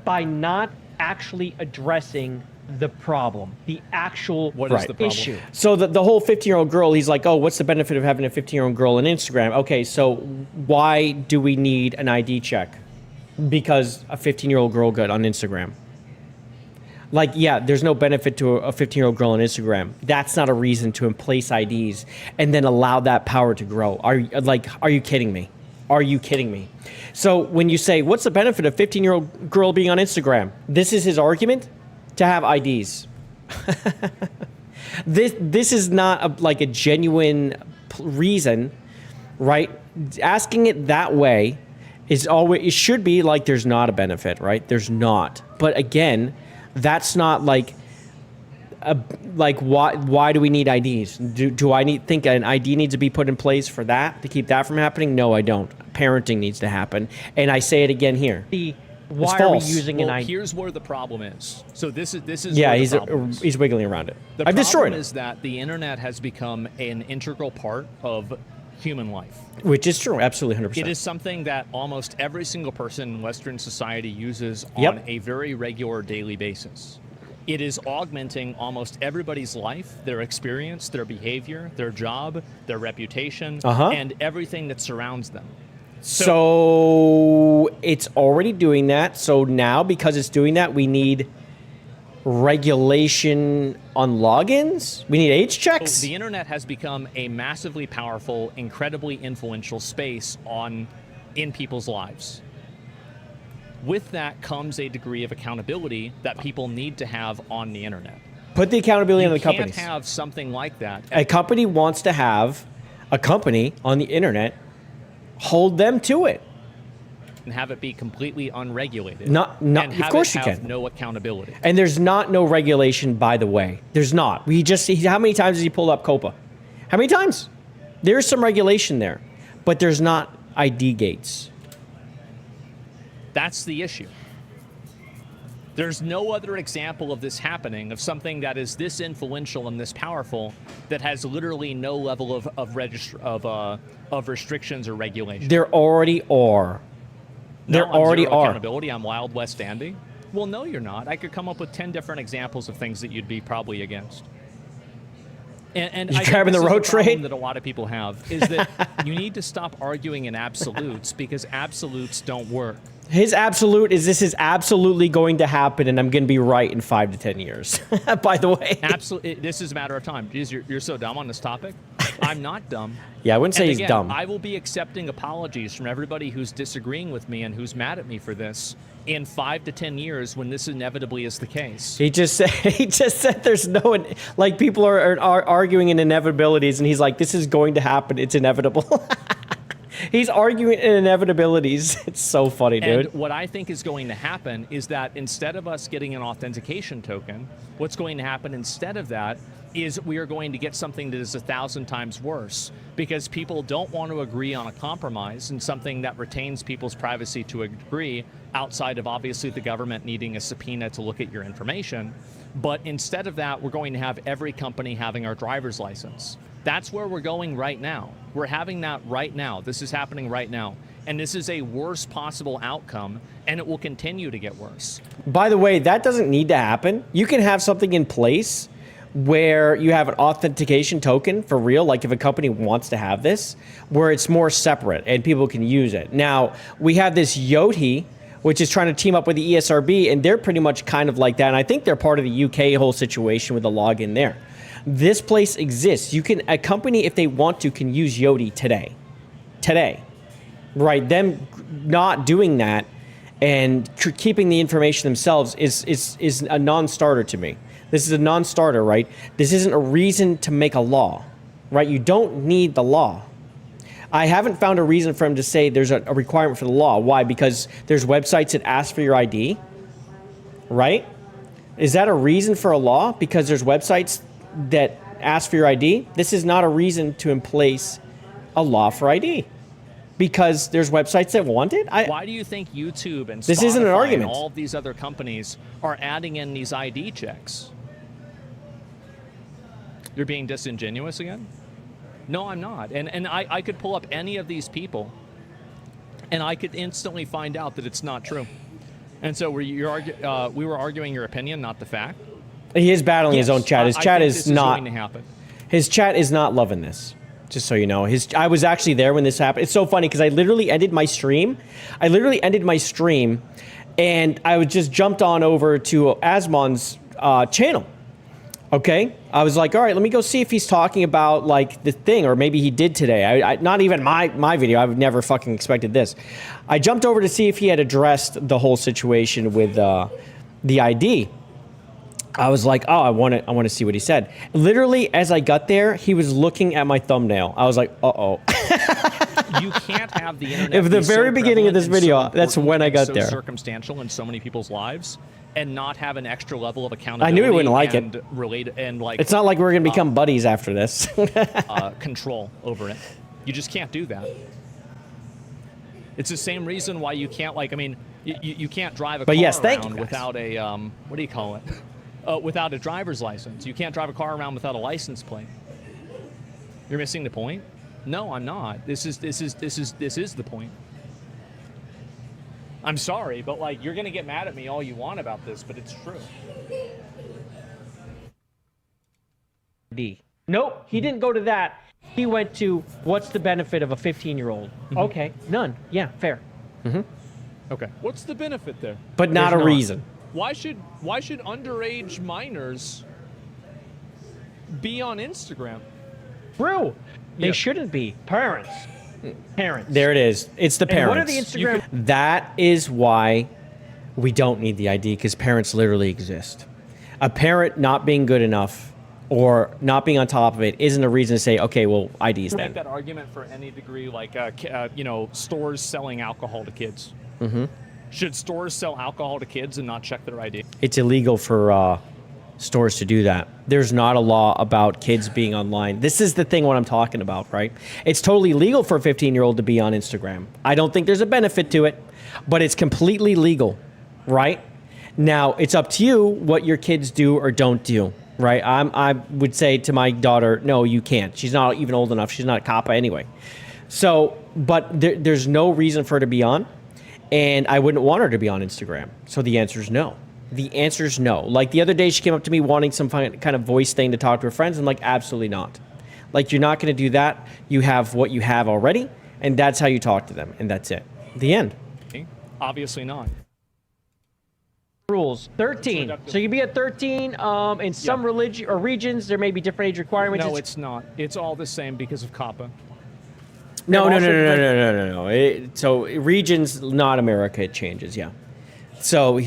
by not actually addressing the problem, the actual what is the problem? issue. So the whole 15-year-old girl, he's like, oh, what's the benefit of having a 15-year-old girl on Instagram? Okay, so why do we need an ID check? Because a 15-year-old girl got on Instagram. Like, yeah, there's no benefit to a 15-year-old girl on Instagram. That's not a reason to place IDs and then allow that power to grow. Are you kidding me? Are you kidding me? So when you say, what's the benefit of a 15-year-old girl being on Instagram? This is his argument to have IDs. This is not like a genuine reason, right? Asking it that way is always, it should be like there's not a benefit, right? There's not. But again, that's not like why do we need IDs? Do I think an ID needs to be put in place for that, to keep that from happening? No, I don't. Parenting needs to happen. And I say it again here. Why are we using an ID? Here's where the problem is. So this is yeah, where the problem is. He's wiggling around it. The I've destroyed problem it. is that the internet has become an integral part of human life. Which is true, absolutely 100%. It is something that almost every single person in Western society uses on a very regular daily basis. It is augmenting almost everybody's life, their experience, their behavior, their job, their reputation, and everything that surrounds them. So it's already doing that. So now, because it's doing that, we need regulation on logins? We need age checks? So the internet has become a massively powerful, incredibly influential space in people's lives. With that comes a degree of accountability that people need to have on the internet. Put the accountability on the companies. You can't have something like that. A company wants to have a company on the internet Hold them to it. and have it be completely unregulated. Not, and of have course it you have can. no accountability. And there's no regulation, by the way. There's not. We just see how many times has he pulled up COPA? How many times? There's some regulation there, but there's not ID gates. That's the issue. There's no other example of this happening, of something that is this influential and this powerful, that has literally no level of restrictions or regulation. There already are. There I'm already zero are. accountability. I'm Wild West Andy. Well, no, you're not. I could come up with 10 different examples of things that you'd be probably against. And You I think grabbing this the is road problem trade? that a lot of people have is that you need to stop arguing in absolutes, because absolutes don't work. His absolute is this is absolutely going to happen, and I'm going to be right in 5 to 10 years. By the way. Absolutely, this is a matter of time. Jeez, you're so dumb on this topic. I'm not dumb. Yeah, I wouldn't say And he's again, dumb. I will be accepting apologies from everybody who's disagreeing with me and who's mad at me for this in 5 to 10 years when this inevitably is the case. He just said there's no, like, people are arguing in inevitabilities, and he's like, this is going to happen. It's inevitable. He's arguing in inevitabilities. It's so funny, dude. And what I think is going to happen is that instead of us getting an authentication token, what's going to happen instead of that is we are going to get something that is 1,000 times worse, because people don't want to agree on a compromise and something that retains people's privacy to a degree outside of obviously the government needing a subpoena to look at your information. But instead of that, we're going to have every company having our driver's license. That's where we're going right now. We're having that right now. This is happening right now. And this is a worst possible outcome, and it will continue to get worse. By the way, that doesn't need to happen. You can have something in place where you have an authentication token for real, like if a company wants to have this, where it's more separate and people can use it. Now, we have this Yoti, which is trying to team up with the ESRB, and they're pretty much kind of like that. And I think they're part of the UK whole situation with the login there. This place exists. You can, a company, if they want to, can use Yoti today. Today. Right? Them not doing that and keeping the information themselves is a non-starter to me. This is a non-starter, right? This isn't a reason to make a law, right? You don't need the law. I haven't found a reason for him to say there's a requirement for the law. Why? Because there's websites that ask for your ID, right? Is that a reason for a law? Because there's websites that ask for your ID? This is not a reason to place a law for ID. Because there's websites that want it? Why do you think YouTube and This Spotify isn't an and argument. all of these other companies are adding in these ID checks? You're being disingenuous again? No, I'm not. And I could pull up any of these people, and I could instantly find out that it's not true. And so we were arguing your opinion, not the fact. He is battling his own chat. His I chat think is this not. going to happen. His chat is not loving this. Just so you know, I was actually there when this happened. It's so funny because I literally ended my stream. And I was just jumped on over to Asmon's channel. Okay, I was like, all right, let me go see if he's talking about like the thing, or maybe he did today. I not even my video. I would never fucking expected this. I jumped over to see if he had addressed the whole situation with the ID. I was like, oh, I want to see what he said. Literally, as I got there, he was looking at my thumbnail. I was like, uh-oh. You can't have the internet. If the be so very beginning of prevalent this and video, so that's important when I and got so there. circumstantial in so many people's lives, and not have an extra level of I accountability. knew he wouldn't like it. And relate and like. It's not like we're gonna become buddies after this. Control over it. You just can't do that. It's the same reason why you can't, like, I mean, you can't drive a car thank you, around guys. without a what do you call it? Without a driver's license. You can't drive a car around without a license plate. You're missing the point. No, I'm not. This is the point. I'm sorry, but like, you're gonna get mad at me all you want about this, but it's true. Nope, he didn't go to that. He went to what's the benefit of a 15-year-old? Okay, none. Yeah, fair. Okay. What's the benefit there? But not There's a reason. Why should underage minors be on Instagram? True. They Yep. shouldn't be. Parents. There it is. It's the And parents. what are the Instagram? That is why we don't need the ID, because parents literally exist. A parent not being good enough or not being on top of it isn't a reason to say, okay, well, IDs Make then. that argument for any degree, like you know, stores selling alcohol to kids. Should stores sell alcohol to kids and not check their ID? It's illegal for stores to do that. There's not a law about kids being online. This is the thing what I'm talking about, right? It's totally legal for a 15-year-old to be on Instagram. I don't think there's a benefit to it, but it's completely legal, right? Now, it's up to you what your kids do or don't do, right? I would say to my daughter, no, you can't. She's not even old enough. She's not a COPPA anyway. So, but there's no reason for her to be on, and I wouldn't want her to be on Instagram. So the answer is no. The answer is no. Like the other day, she came up to me wanting some kind of voice thing to talk to her friends. I'm like, absolutely not. Like, you're not going to do that. You have what you have already, and that's how you talk to them, and that's it. The end. Obviously not. Rules 13. So you be at 13. In some religion or regions, there may be different age requirements. No, it's not. It's all the same because of COPPA. No. So regions, not America, it changes, yeah. So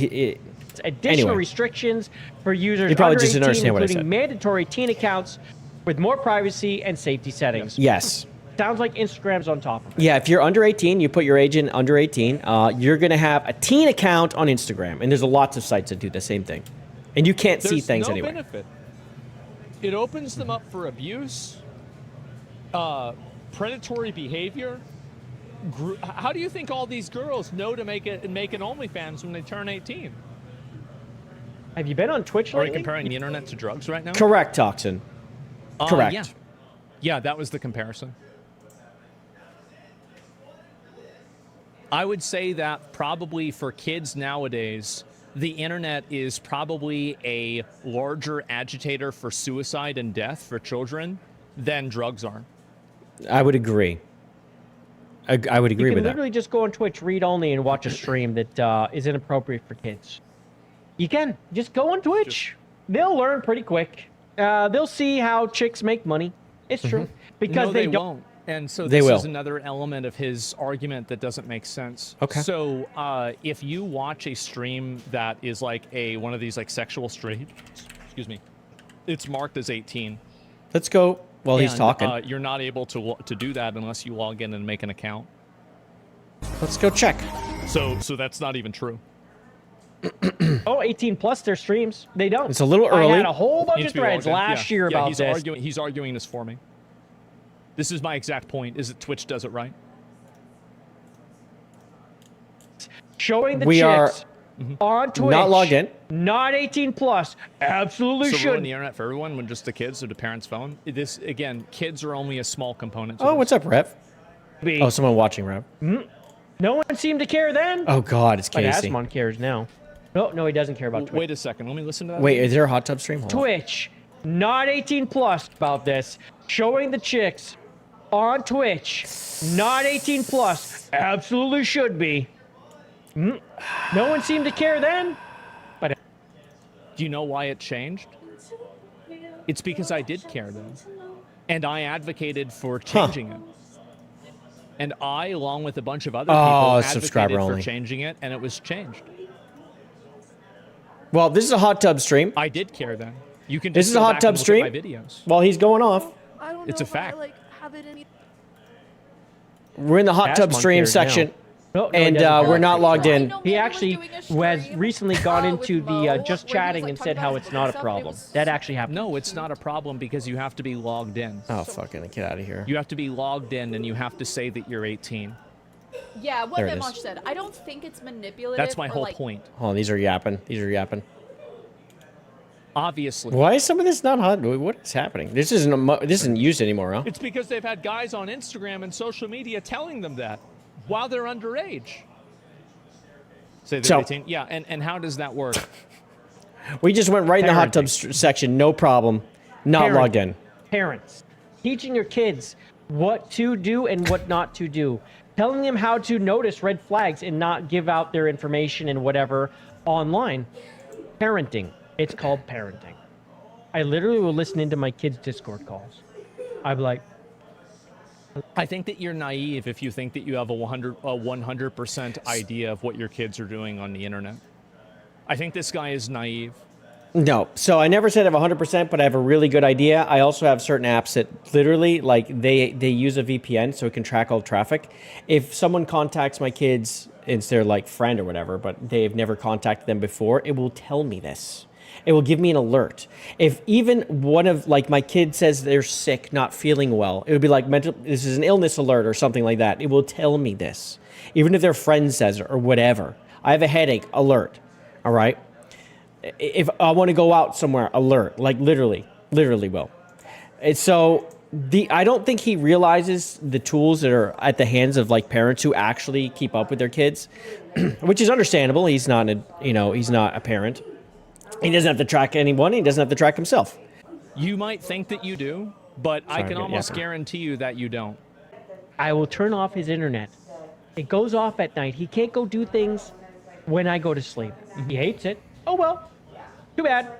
additional anyway. restrictions for users You probably under just didn't 18, understand what I including said. mandatory teen accounts with more privacy and safety settings. Yes. Sounds like Instagram's on top of it. Yeah, if you're under 18, you put your age in under 18, you're going to have a teen account on Instagram. And there's lots of sites that do the same thing. And you can't see things no anyway. benefit. It opens them up for abuse, predatory behavior. How do you think all these girls know to make an OnlyFans when they turn 18? Have you been on Twitch Are you lately? comparing the internet to drugs right now? Correct, Toxin. Correct. Yeah. Yeah, that was the comparison. I would say that probably for kids nowadays, the internet is probably a larger agitator for suicide and death for children than drugs are. I would agree. I would agree You with can that. literally just go on Twitch, read only, and watch a stream that is inappropriate for kids. You can just go on Twitch. They'll learn pretty quick. They'll see how chicks make money. It's true because No, they they don't. won't. And so They this will. is another element of his argument that doesn't make sense. Okay. So if you watch a stream that is like one of these like sexual streams, excuse me, it's marked as 18. Let's go while he's And, talking. You're not able to do that unless you log in and make an account. Let's go check. So that's not even true. Oh, 18 plus their streams. They don't. It's a little I early. had a whole bunch Needs of to be logged threads in. last year Yeah, about he's this. He's arguing this for me. This is my exact point, is that Twitch does it right. Showing the We are chicks on Twitch. not logged in. Not 18 plus. Absolutely So ruin should. the internet for everyone when just the kids or the parents' phone. This, again, kids are only a small component. To Oh, this. what's up, Rev? be. Oh, someone watching, Rev. No one seemed to care then. Oh, God, it's But Casey. Asmon cares now. No, he doesn't care about Twitch. Wait a second. Let me listen to that. Wait, is there a hot tub stream? Hold on. Twitch, not 18 plus about this. Showing the chicks on Twitch, not 18 plus. Absolutely should be. No one seemed to care then. But Do you know why it changed? It's because I did care then. And I advocated for changing it. And I, along with a bunch of other people, subscriber advocated only. for changing it, and it was changed. Well, this is a hot tub stream. I did care then. You can. This just is a go hot back tub and look at stream? My videos. While he's going off, I don't know It's a if fact. I, like, have it in. we're in the hot tub Asmon stream cares now. section, no, he and doesn't care. we're not logged I in. know He Manny was actually doing a has stream, recently gone with into the Mo, just where he was, chatting like, and talking said how about it's his not a stuff, and it problem. was That actually happened. No, it's not a problem because you have to be logged in. Oh, fucking get out of here. You have to be logged in, and you have to say that you're 18. Yeah, what There it Vimosh is. said. I don't think it's manipulative. That's my or, whole like, point. Oh, these are yapping. Obviously. Why is some of this not hot? What is happening? This isn't used anymore, huh? It's because they've had guys on Instagram and social media telling them that while they're underage. Say they're So- 18? Yeah, and how does that work? We just went right in the hot tub section, no problem. Not Parent. logged in. Parents, teaching your kids what to do and what not to do. Telling them how to notice red flags and not give out their information and whatever online. Parenting. It's called parenting. I literally will listen into my kids' Discord calls. I'm like, I think that you're naive if you think that you have a 100% idea of what your kids are doing on the internet. I think this guy is naive. No. So I never said I have 100%, but I have a really good idea. I also have certain apps that literally, like, they use a VPN so it can track all traffic. If someone contacts my kids, it's their, like, friend or whatever, but they've never contacted them before, it will tell me this. It will give me an alert. If even one of, like, my kid says they're sick, not feeling well, it would be like, this is an illness alert or something like that. It will tell me this. Even if their friend says it or whatever. I have a headache, alert. All right? If I want to go out somewhere, alert. Like, literally will. And so I don't think he realizes the tools that are at the hands of, like, parents who actually keep up with their kids, which is understandable. He's not a parent. He doesn't have to track anyone. He doesn't have to track himself. You might think that you do, but I can almost guarantee you that you don't. I will turn off his internet. It goes off at night. He can't go do things when I go to sleep. He hates it. Oh, well. Too bad.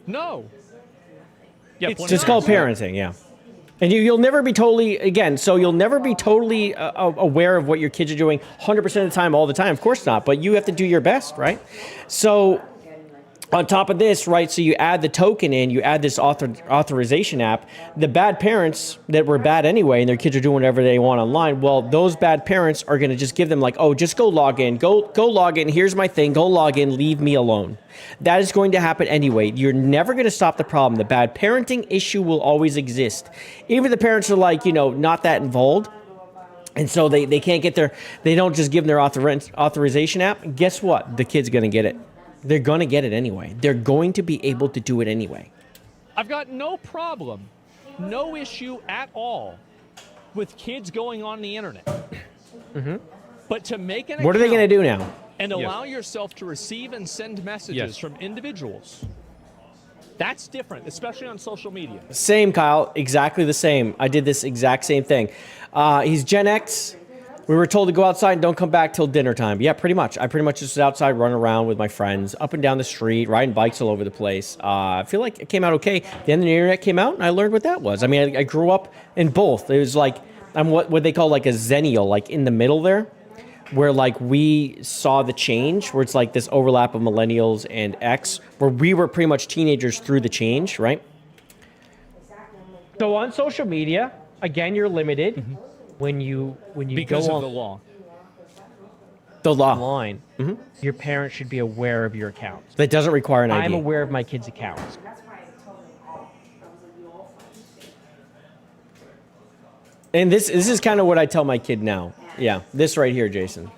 No. Yeah, It's just called parenting, yeah. And you'll never be totally, again, so you'll never be totally aware of what your kids are doing 100% of the time, all the time. Of course not, but you have to do your best, right? So on top of this, right, so you add the token in, you add this authorization app. The bad parents that were bad anyway, and their kids are doing whatever they want online, well, those bad parents are going to just give them like, oh, just go log in. Go log in. Here's my thing. Go log in. Leave me alone. That is going to happen anyway. You're never going to stop the problem. The bad parenting issue will always exist. Even the parents are like, not that involved. And so they can't get they don't just give them their authorization app. Guess what? The kid's going to get it. They're going to get it anyway. They're going to be able to do it anyway. I've got no problem, no issue at all with kids going on the internet. Mm-hmm. But to make an What are they going to do now? And allow yourself to receive and send messages from individuals, that's different, especially on social media. Same, Kyle. Exactly the same. I did this exact same thing. He's Gen X. We were told to go outside and don't come back till dinner time. Yeah, pretty much. I pretty much just was outside, running around with my friends, up and down the street, riding bikes all over the place. I feel like it came out okay. Then the internet came out, and I learned what that was. I mean, I grew up in both. It was like, I'm what they call like a zennial, like in the middle there, where like we saw the change, where it's like this overlap of millennials and X, where we were pretty much teenagers through the change, right? So on social media, again, you're limited when you Because go of the law. The law. online. Your parents should be aware of your accounts. That doesn't require an ID. I'm aware of my kids' accounts. And this is kind of what I tell my kid now. Yeah, this right here, Jason.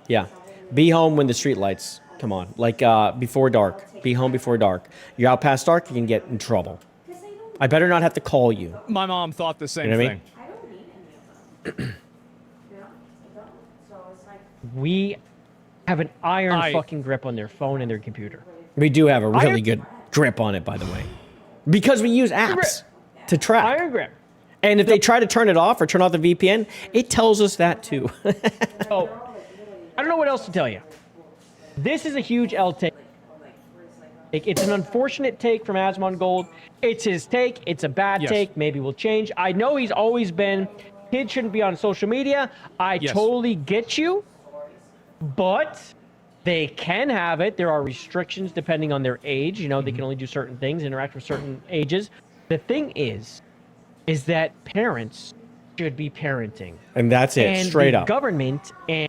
Yeah, be home when the street lights come on. Like before dark. Be home before dark. You're out past dark, you can get in trouble. I better not have to call you. My mom thought the same You know what I thing. mean? We have an iron fucking grip on their phone and their computer. We do have a really good grip on it, by the way, because we use apps to track. Iron grip. And if they try to turn it off or turn off the VPN, it tells us that too. So, I don't know what else to tell you. This is a huge L take. It's an unfortunate take from Asmongold. It's his take. It's a bad take. Maybe we'll change. I know he's always been, kids shouldn't be on social media. I totally get you. But they can have it. There are restrictions depending on their age. They can only do certain things, interact with certain ages. The thing is that parents should be parenting. And that's it, and straight the up. Government and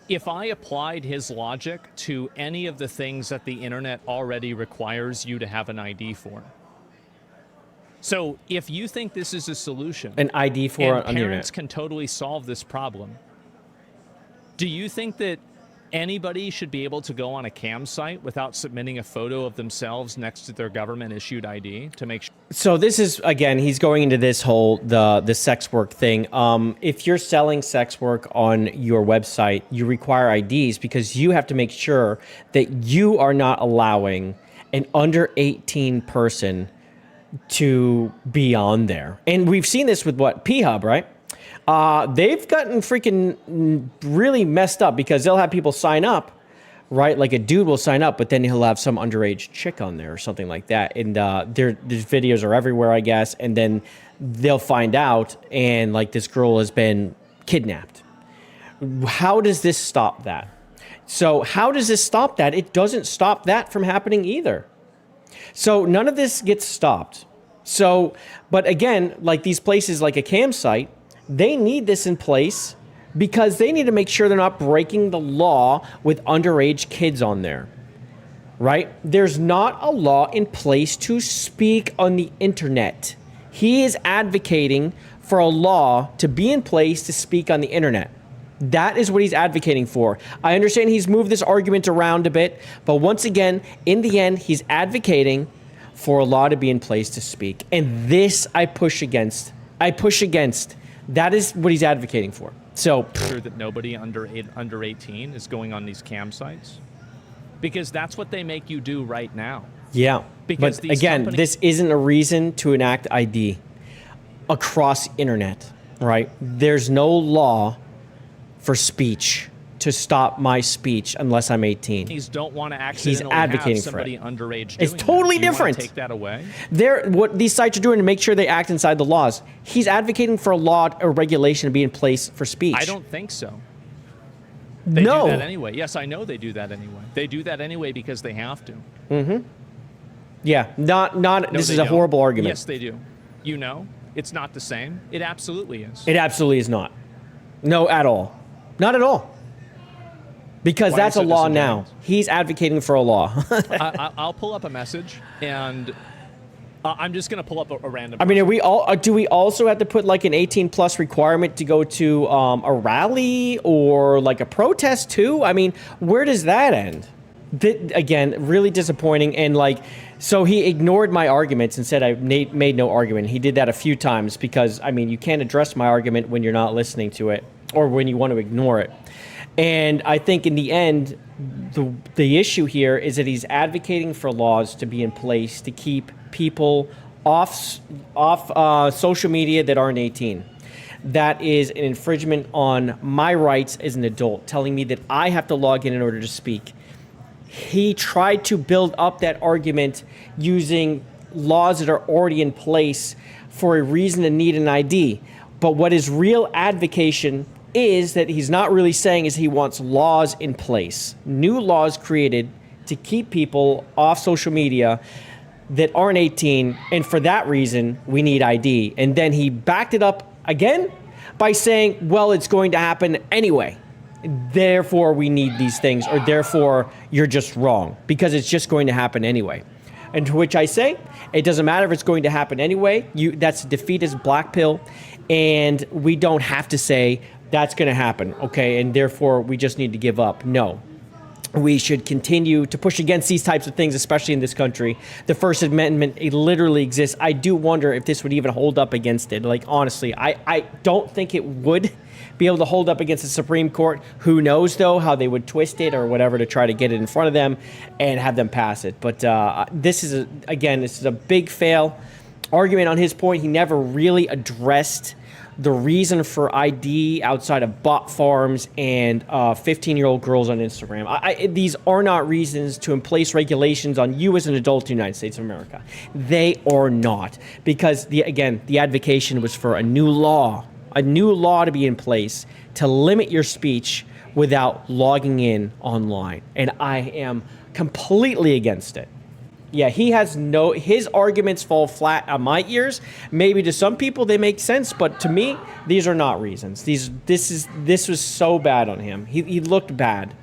If I applied his logic to any of the things that the internet already requires you to have an ID for. So if you think this is a solution, an ID for and on the internet, parents can totally solve this problem, do you think that anybody should be able to go on a cam site without submitting a photo of themselves next to their government-issued ID to make sure? So this is, again, he's going into this whole, the sex work thing. If you're selling sex work on your website, you require IDs because you have to make sure that you are not allowing an under 18 person to be on there. And we've seen this with P-Hub, right? They've gotten freaking really messed up because they'll have people sign up, right? Like a dude will sign up, but then he'll have some underage chick on there or something like that. And their videos are everywhere, I guess. And then they'll find out, and like this girl has been kidnapped. How does this stop that? So how does this stop that? It doesn't stop that from happening either. So none of this gets stopped. So, but again, like these places like a campsite, they need this in place because they need to make sure they're not breaking the law with underage kids on there, right? There's not a law in place to speak on the internet. He is advocating for a law to be in place to speak on the internet. That is what he's advocating for. I understand he's moved this argument around a bit, but once again, in the end, he's advocating for a law to be in place to speak. And this I push against. That is what he's advocating for. So, Sure that nobody under 18 is going on these campsites, because that's what they make you do right now. yeah. Because But these again, companies- this isn't a reason to enact ID across internet, right? There's no law for speech to stop my speech unless I'm 18. Companies don't want to accidentally advocating have for somebody it. underage. It's doing totally that. Do you wanna different. Take that away. What these sites are doing to make sure they act inside the laws. He's advocating for a law or regulation to be in place for speech. I don't think so. They No. do that anyway. Yes, I know they do that anyway. They do that anyway because they have to. Yeah, not. No, This they is a don't. horrible argument. Yes, they do. You know, it's not the same. It absolutely is. It absolutely is not. No, at all. Not at all. Because Why that's are a you so law now. disingenuous? He's advocating for a law. I'll pull up a message, and I'm just going to pull up a random. I mean, are we all? Do we also have to put like an 18 plus requirement to go to a rally or like a protest too? I mean, where does that end? Again, really disappointing. And like, so he ignored my arguments and said I made no argument. He did that a few times because, I mean, you can't address my argument when you're not listening to it or when you want to ignore it. And I think in the end, the issue here is that he's advocating for laws to be in place to keep people off social media that aren't 18. That is an infringement on my rights as an adult, telling me that I have to log in order to speak. He tried to build up that argument using laws that are already in place for a reason to need an ID. But what his real advocation is that he's not really saying is he wants laws in place, new laws created to keep people off social media that aren't 18, and for that reason, we need ID. And then he backed it up again by saying, well, it's going to happen anyway. Therefore, we need these things, or therefore, you're just wrong, because it's just going to happen anyway. And to which I say, it doesn't matter if it's going to happen anyway. That's defeatist black pill, and we don't have to say that's going to happen, okay, and therefore we just need to give up. No. We should continue to push against these types of things, especially in this country. The First Amendment, it literally exists. I do wonder if this would even hold up against it. Like, honestly, I don't think it would be able to hold up against the Supreme Court. Who knows, though, how they would twist it or whatever to try to get it in front of them and have them pass it. But this is a big fail. Argument on his point, he never really addressed the reason for ID outside of bot farms and 15-year-old girls on Instagram. These are not reasons to place regulations on you as an adult in the United States of America. They are not. Because, the advocation was for a new law to be in place to limit your speech without logging in online. And I am completely against it. Yeah, his arguments fall flat on my ears. Maybe to some people they make sense, but to me, these are not reasons. This was so bad on him. He looked bad.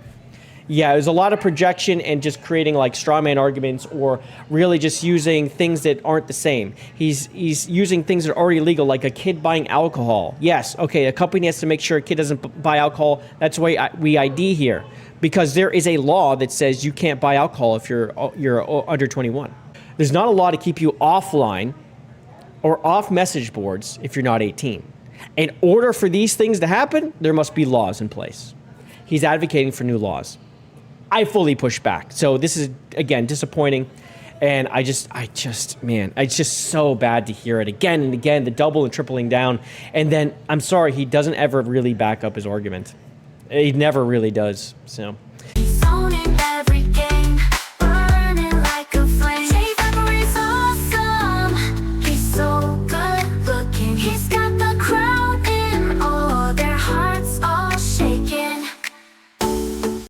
Yeah, it was a lot of projection and just creating like straw man arguments, or really just using things that aren't the same. He's using things that are already legal, like a kid buying alcohol. Yes, okay, a company has to make sure a kid doesn't buy alcohol. That's why we ID here. Because there is a law that says you can't buy alcohol if you're under 21. There's not a law to keep you offline or off message boards if you're not 18. In order for these things to happen, there must be laws in place. He's advocating for new laws. I fully push back. So this is, again, disappointing. And it's just so bad to hear it again and again, the double and tripling down. And then, I'm sorry, he doesn't ever really back up his argument. He never really does, so. So